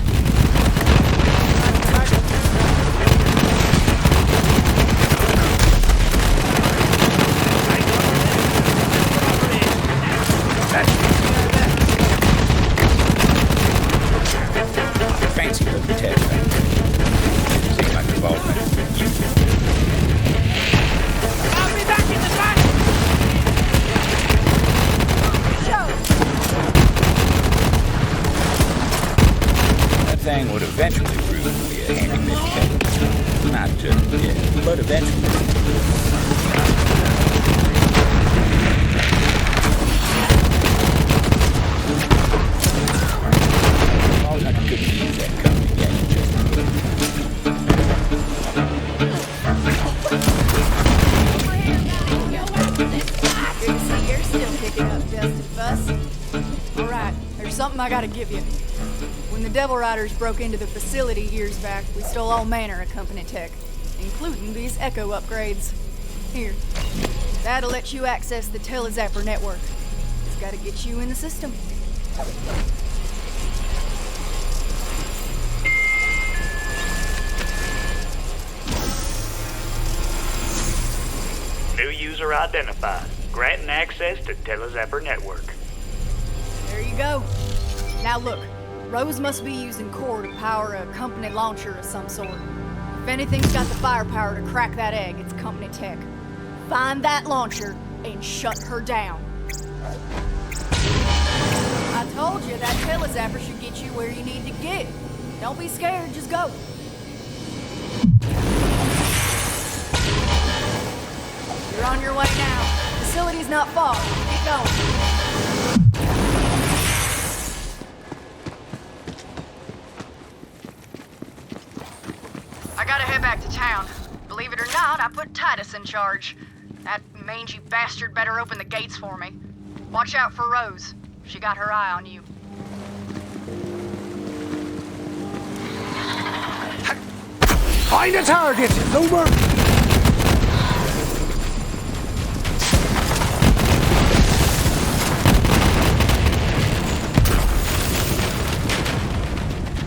Fancy looking tech thing. Seems like they've all been used. I'll be back in the back! That thing would eventually prove to be a handy mech. Not just yet, but eventually. I couldn't use that company yet. Good to see you're still picking up dust and fuss. All right, there's something I gotta give you. When the Devil Riders broke into the facility years back, we stole all manner of company tech, including these Echo upgrades. Here, that'll let you access the Telezapper network. It's gotta get you in the system. New user identified. Granting access to Telezapper network. There you go. Now look, Rose must be using core to power a company launcher of some sort. If anything's got the firepower to crack that egg, it's company tech. Find that launcher and shut her down. I told you that Telezapper should get you where you need to get. Don't be scared, just go. You're on your way now. Facility's not far. Keep going. I gotta head back to town. Believe it or not, I put Titus in charge. That mangy bastard better open the gates for me. Watch out for Rose. She got her eye on you. Find a target! Over!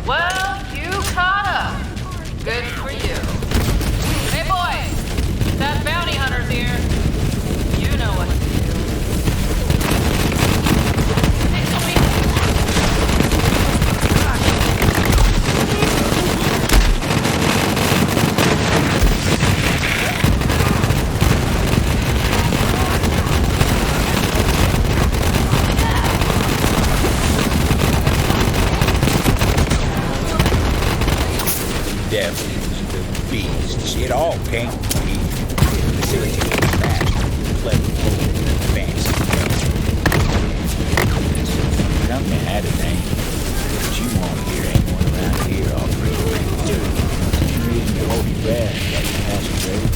Well, you caught up. Good for you. Hey, boys! That bounty hunter's here. You know what to do. Hey, Devils, the beasts, it all came from me. Facilitated fast, clever, fancy. Company had a name, but you won't hear anyone around here offering to make it dirty. Any reason to hold your breath like you passed grade?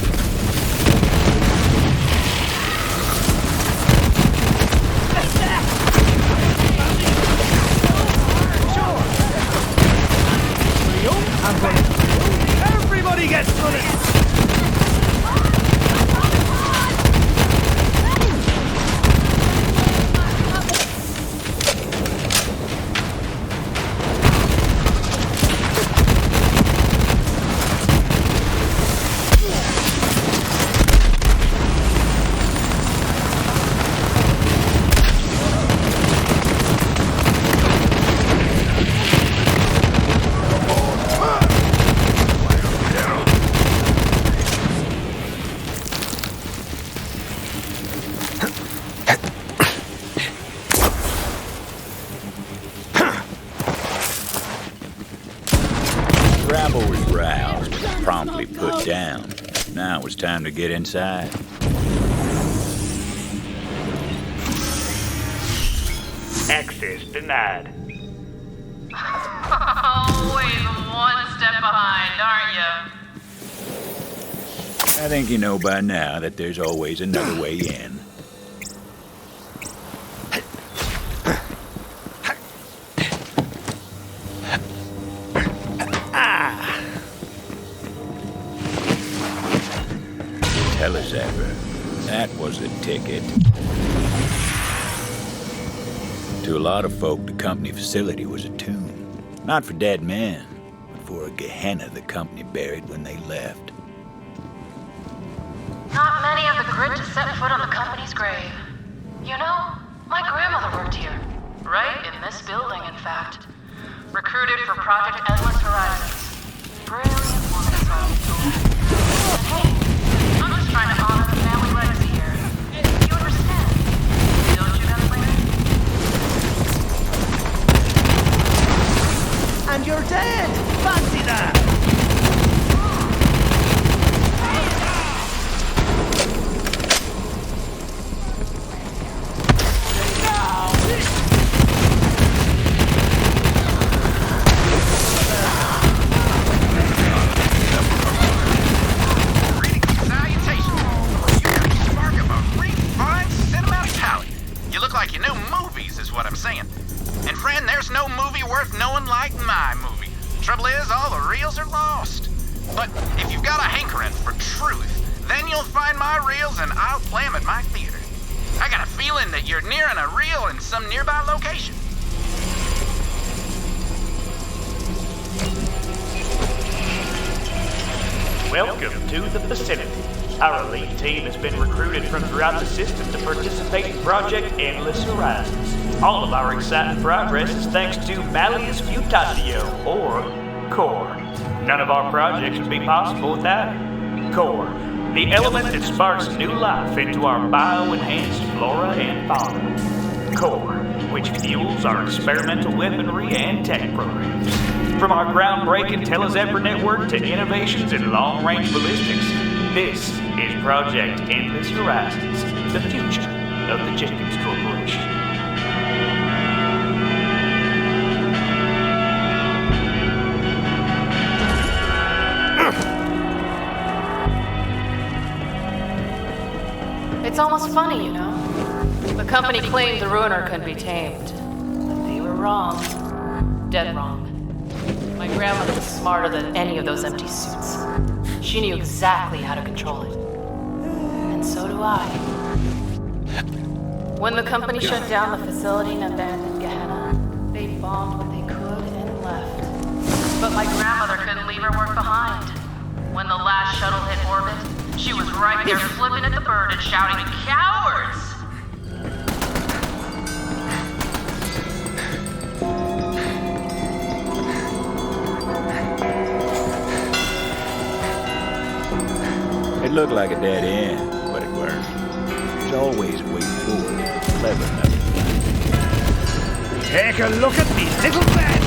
Everybody gets running! Rabble was roused, promptly put down. Now it was time to get inside. Access denied. always one step behind, aren't you? I think you know by now that there's always another way in. Tell us ever. That was the ticket. To a lot of folk, the company facility was a tomb. Not for dead men, but for a Gehenna the company buried when they left. Not many have the grit to set foot on the company's grave. You know, my grandmother worked here. Right in this building, in fact. Recruited for Project Endless Horizons. Brilliant woman, so I'm told. And hey, I'm just trying to honor the family legacy here. You understand? Don't you, Gunslinger? And you're dead! Fancy that! Trouble is, all the reels are lost. But if you've got a hankering for truth, then you'll find my reels and I'll play them at my theater. I got a feeling that you're nearing a reel in some nearby location. Welcome to the vicinity. Our elite team has been recruited from throughout the system to participate in Project Endless Horizons. All of our exciting progress is thanks to Malleus Mutatio, or Core. None of our projects would be possible without it. Core, the element that sparks new life into our bio-enhanced flora and fauna. Core, which fuels our experimental weaponry and tech programs. From our groundbreaking Telezephyr network to innovations in long-range ballistics, this is Project Endless Horizons, the future of the Jenkins Corporation. It's almost funny, you know? The company claimed the Ruiner couldn't be tamed. But they were wrong. Dead wrong. My grandmother was smarter than any of those empty suits. She knew exactly how to control it. And so do I. When the company shut down the facility and abandoned Gehenna, they bombed what they could and left. But my grandmother couldn't leave her work behind. When the last shuttle hit orbit, she was right there flipping at the bird and shouting, "Cowards!" It looked like a dead end, but it weren't. There's always a way forward, clever enough. Take a look at me, little man!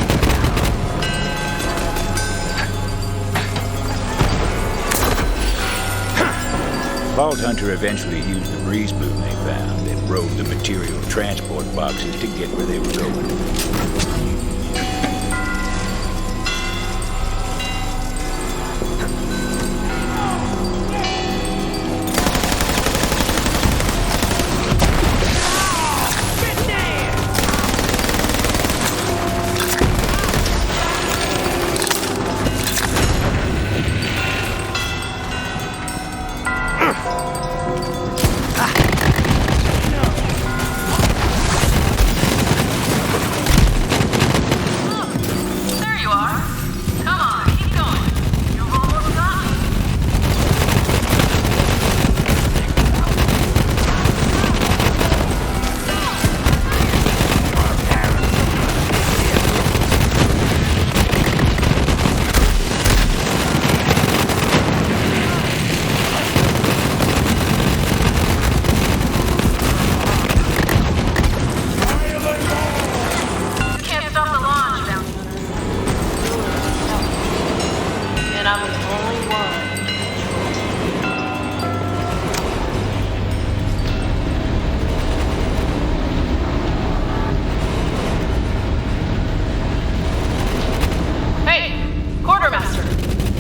Vault Hunter eventually used the breeze boom they found and rode the material transport boxes to get where they were going.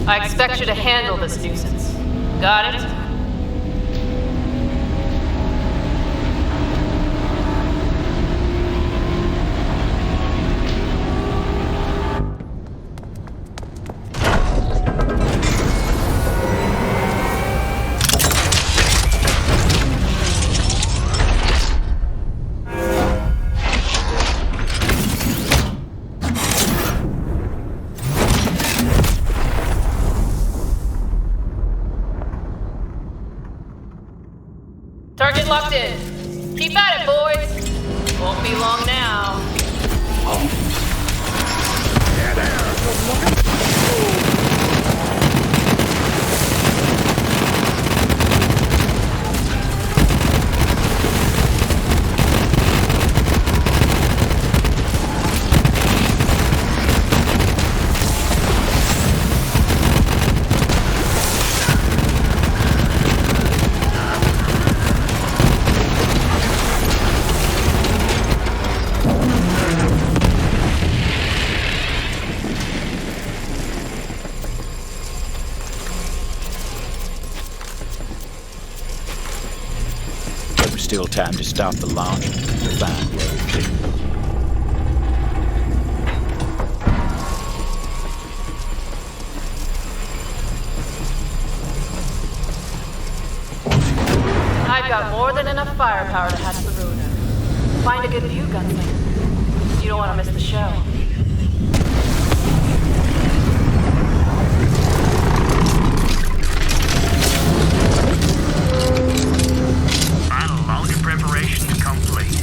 I expect you to handle this nuisance. Got it? Target locked in. Keep at it, boys. Won't be long now. Still time to stop the launch to find Rose. I've got more than enough firepower to hatch the ruiner. Find a good view, gunslinger. You don't want to miss the show. Final launch preparations complete.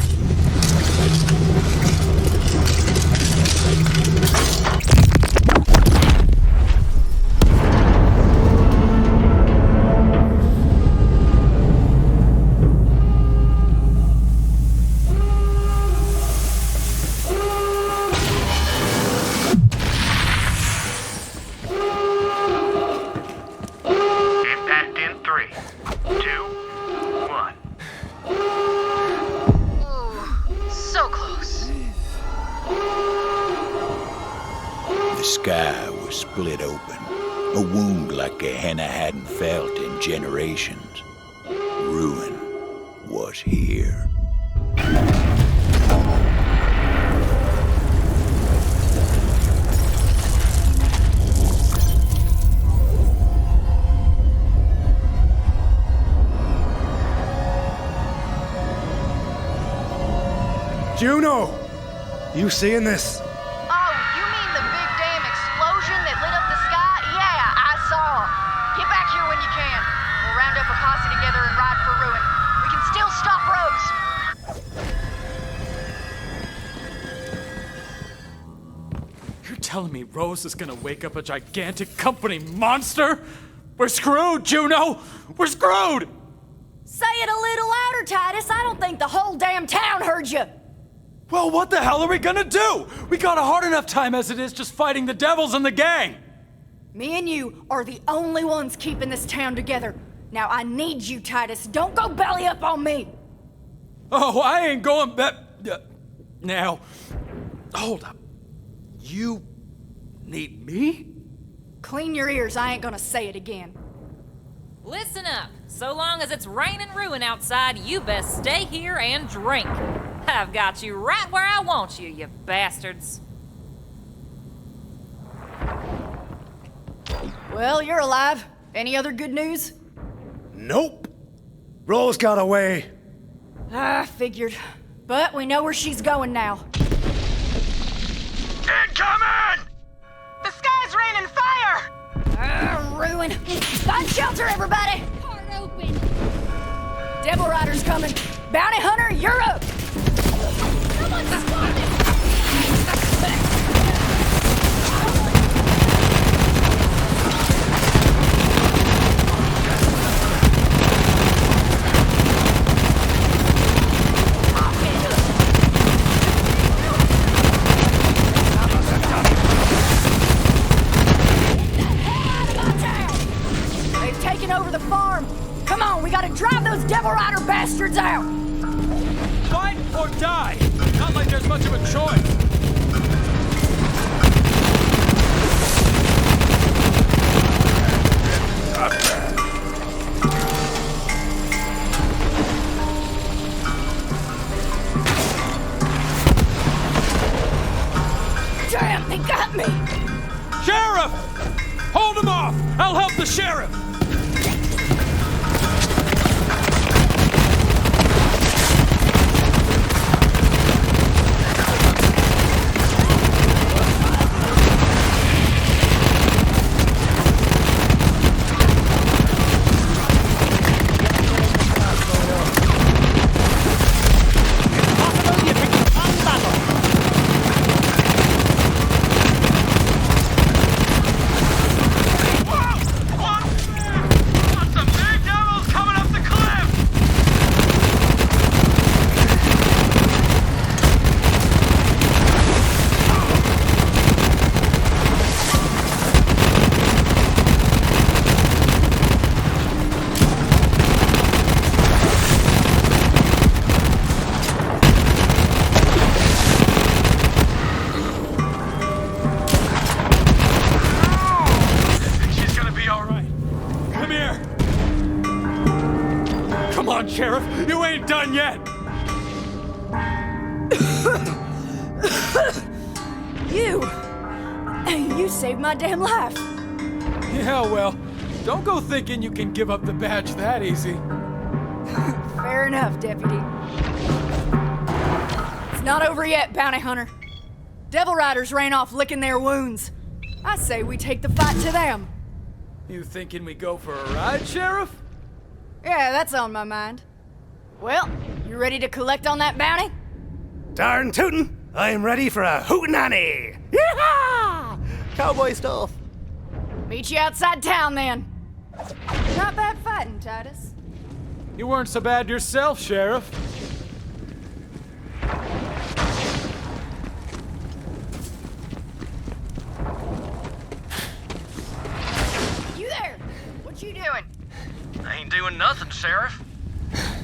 Impact in 3, 2, 1. Ooh, so close. The sky was split open, a wound like Gehenna hadn't felt in generations. Ruin was here. Juno! You seeing this? Oh, you mean the big damn explosion that lit up the sky? Yeah, I saw. Get back here when you can. We'll round up a posse together and ride for Ruin. We can still stop Rose. You're telling me Rose is gonna wake up a gigantic company monster? We're screwed, Juno! We're screwed! Say it a little louder, Titus. I don't think the whole damn town heard you. Well, what the hell are we gonna do? We got a hard enough time as it is just fighting the devils and the gang. Me and you are the only ones keeping this town together. Now I need you, Titus. Don't go belly up on me. Oh, I ain't going back. Now, hold up. You need me? Clean your ears. I ain't gonna say it again. Listen up. So long as it's raining ruin outside, you best stay here and drink. I've got you right where I want you, you bastards. Well, you're alive. Any other good news? Nope. Rose got away. I figured. But we know where she's going now. Incoming! The sky's raining fire! Ruin. Find shelter, everybody! Cart open. Devil Rider's coming. Bounty Hunter, you're up! Someone squad this. They've taken over the farm. Come on, we gotta drive those Devil Rider bastards out! Fight or die! Not like there's much of a choice. Sheriff! Hold him off! I'll help the sheriff! Sheriff, you ain't done yet! You saved my damn life. Yeah, well, don't go thinking you can give up the badge that easy. Fair enough, Deputy. It's not over yet, Bounty Hunter. Devil Riders ran off licking their wounds. I say we take the fight to them. You thinking we go for a ride, Sheriff? Yeah, that's on my mind. Well, you ready to collect on that bounty? Darn tootin'! I'm ready for a hootenanny! Yeehaw! Cowboy stuff. Meet you outside town, then. Not bad fighting, Titus. You weren't so bad yourself, Sheriff. You there? What you doing? I ain't doing nothing, Sheriff.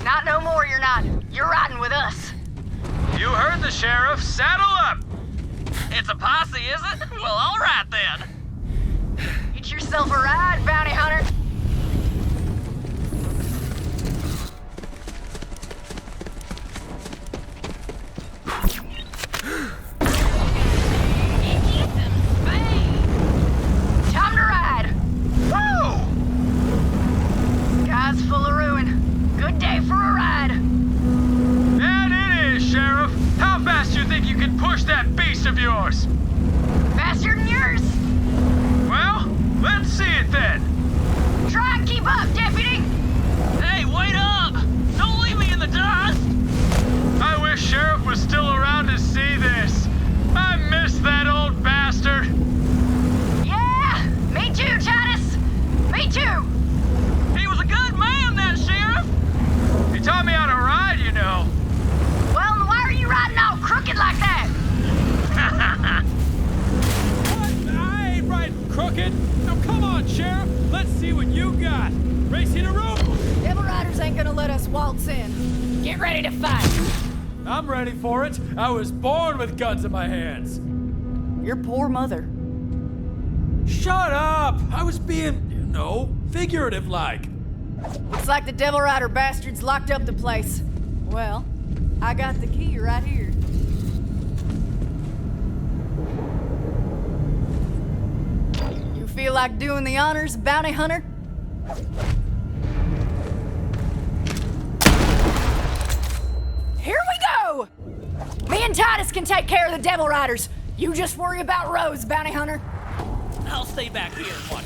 Not no more, you're not. You're riding with us. You heard the sheriff. Saddle up! It's a posse, is it? Well, all right then. Get yourself a ride, Bounty Hunter. Time to ride. Woo! Sky's full of ruin. Good day for a ride. That it is, Sheriff. How fast you think you can push that beast of yours? Faster than yours. Well, let's see it then. Try and keep up, Deputy. Hey, wait up! Don't leave me in the dust! I wish Sheriff was still around to see this. I miss that old bastard. Yeah, me too, Titus. Me too. He was a good man, that Sheriff. He taught me how to ride, you know. Well, and why are you riding all crooked like that? What? I ain't riding crooked. Now come on, Sheriff. Let's see what you got. Racing a rope. Devil Riders ain't gonna let us waltz in. Get ready to fight. I'm ready for it. I was born with guns in my hands. Your poor mother. Shut up! I was being, figurative like. Looks like the Devil Rider bastards locked up the place. Well, I got the key right here. You feel like doing the honors, Bounty Hunter? Here we go! Me and Titus can take care of the Devil Riders. You just worry about Rose, Bounty Hunter. I'll stay back here and watch.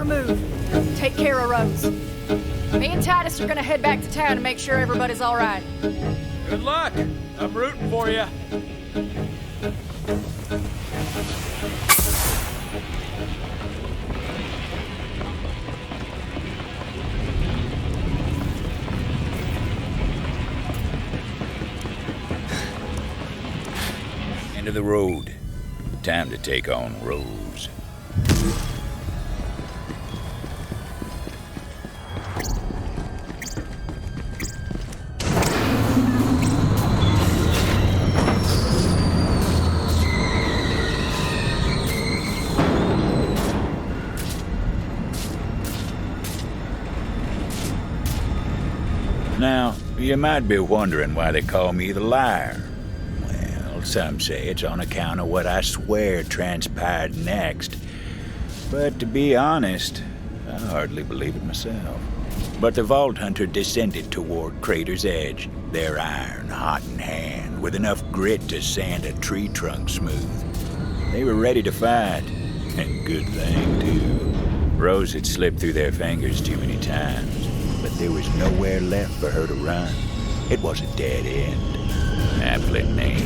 better move. Take care of Rose. Me and Titus are gonna head back to town to make sure everybody's all right. Good luck. I'm rooting for you. End of the road. Time to take on Rose. Now, you might be wondering why they call me the liar. Well, some say it's on account of what I swear transpired next. But to be honest, I hardly believe it myself. But the Vault Hunter descended toward Crater's Edge, their iron hot in hand, with enough grit to sand a tree trunk smooth. They were ready to fight, and good thing, too. Rose had slipped through their fingers too many times. But there was nowhere left for her to run. It was a dead end, aptly named.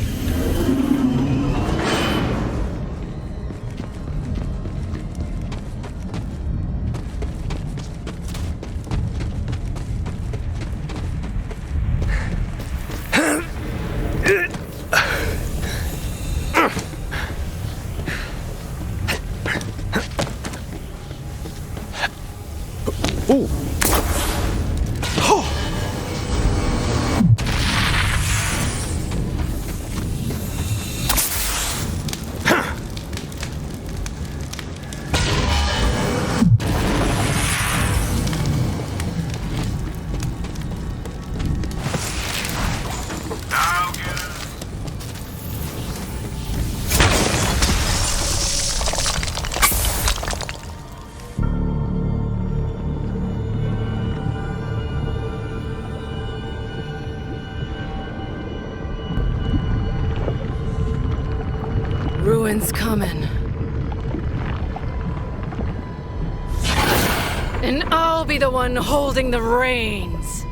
Ruin's coming. And I'll be the one holding the reins.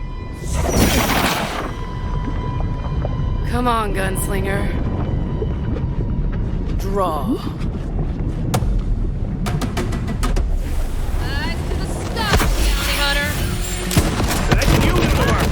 Come on, gunslinger. Draw. Eyes to the stop, bounty hunter. Let you do the work.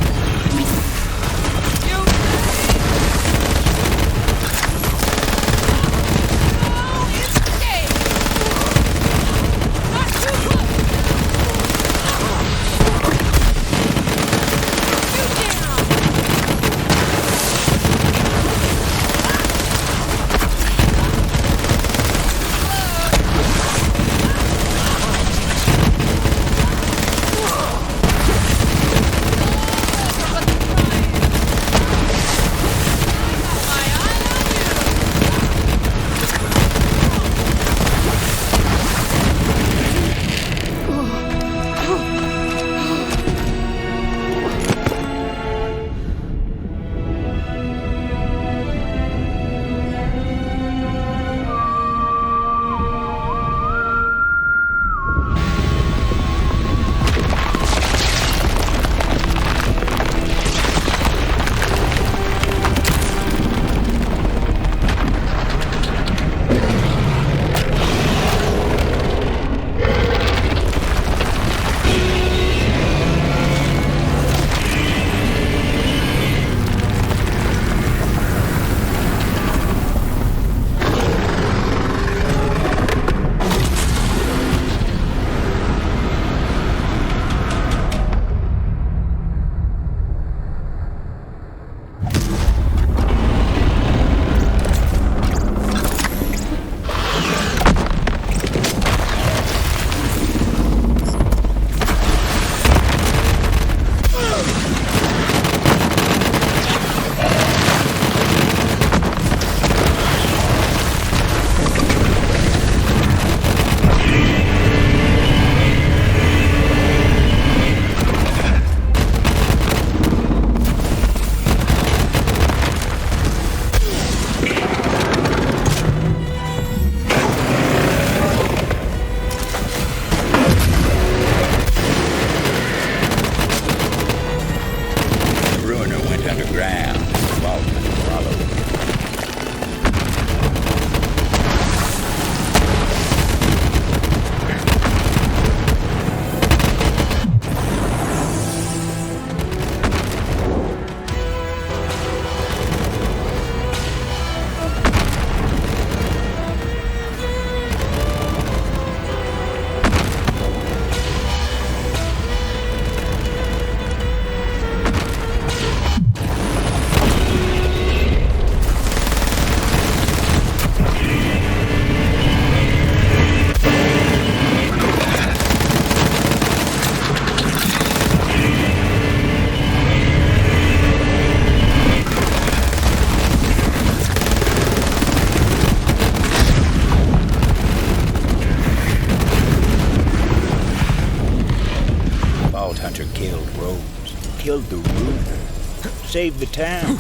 save the town.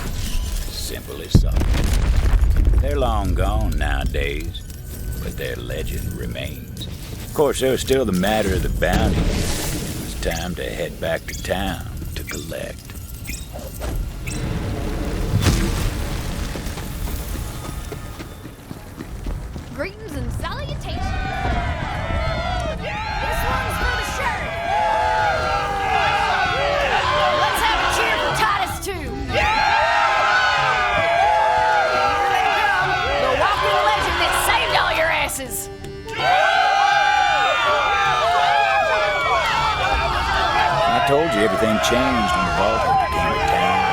Simple as something. They're long gone nowadays, but their legend remains. Of course, there was still the matter of the bounty. It was time to head back to town to collect. Greetings and salutations. This one's for the sheriff. Let's have a cheer for Titus too. Here they come, the walking legend that saved all your asses. I told you everything changed when the Vaulter became a town.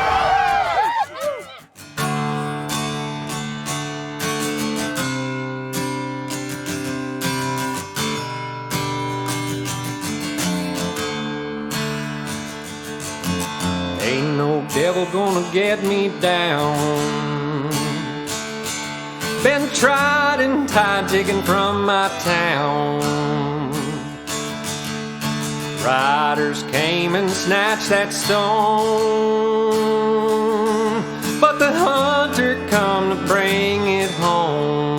Ain't no devil gonna get me down. Been tried and tied, taken from my town. Riders came and snatched that stone, but the hunter come to bring it home.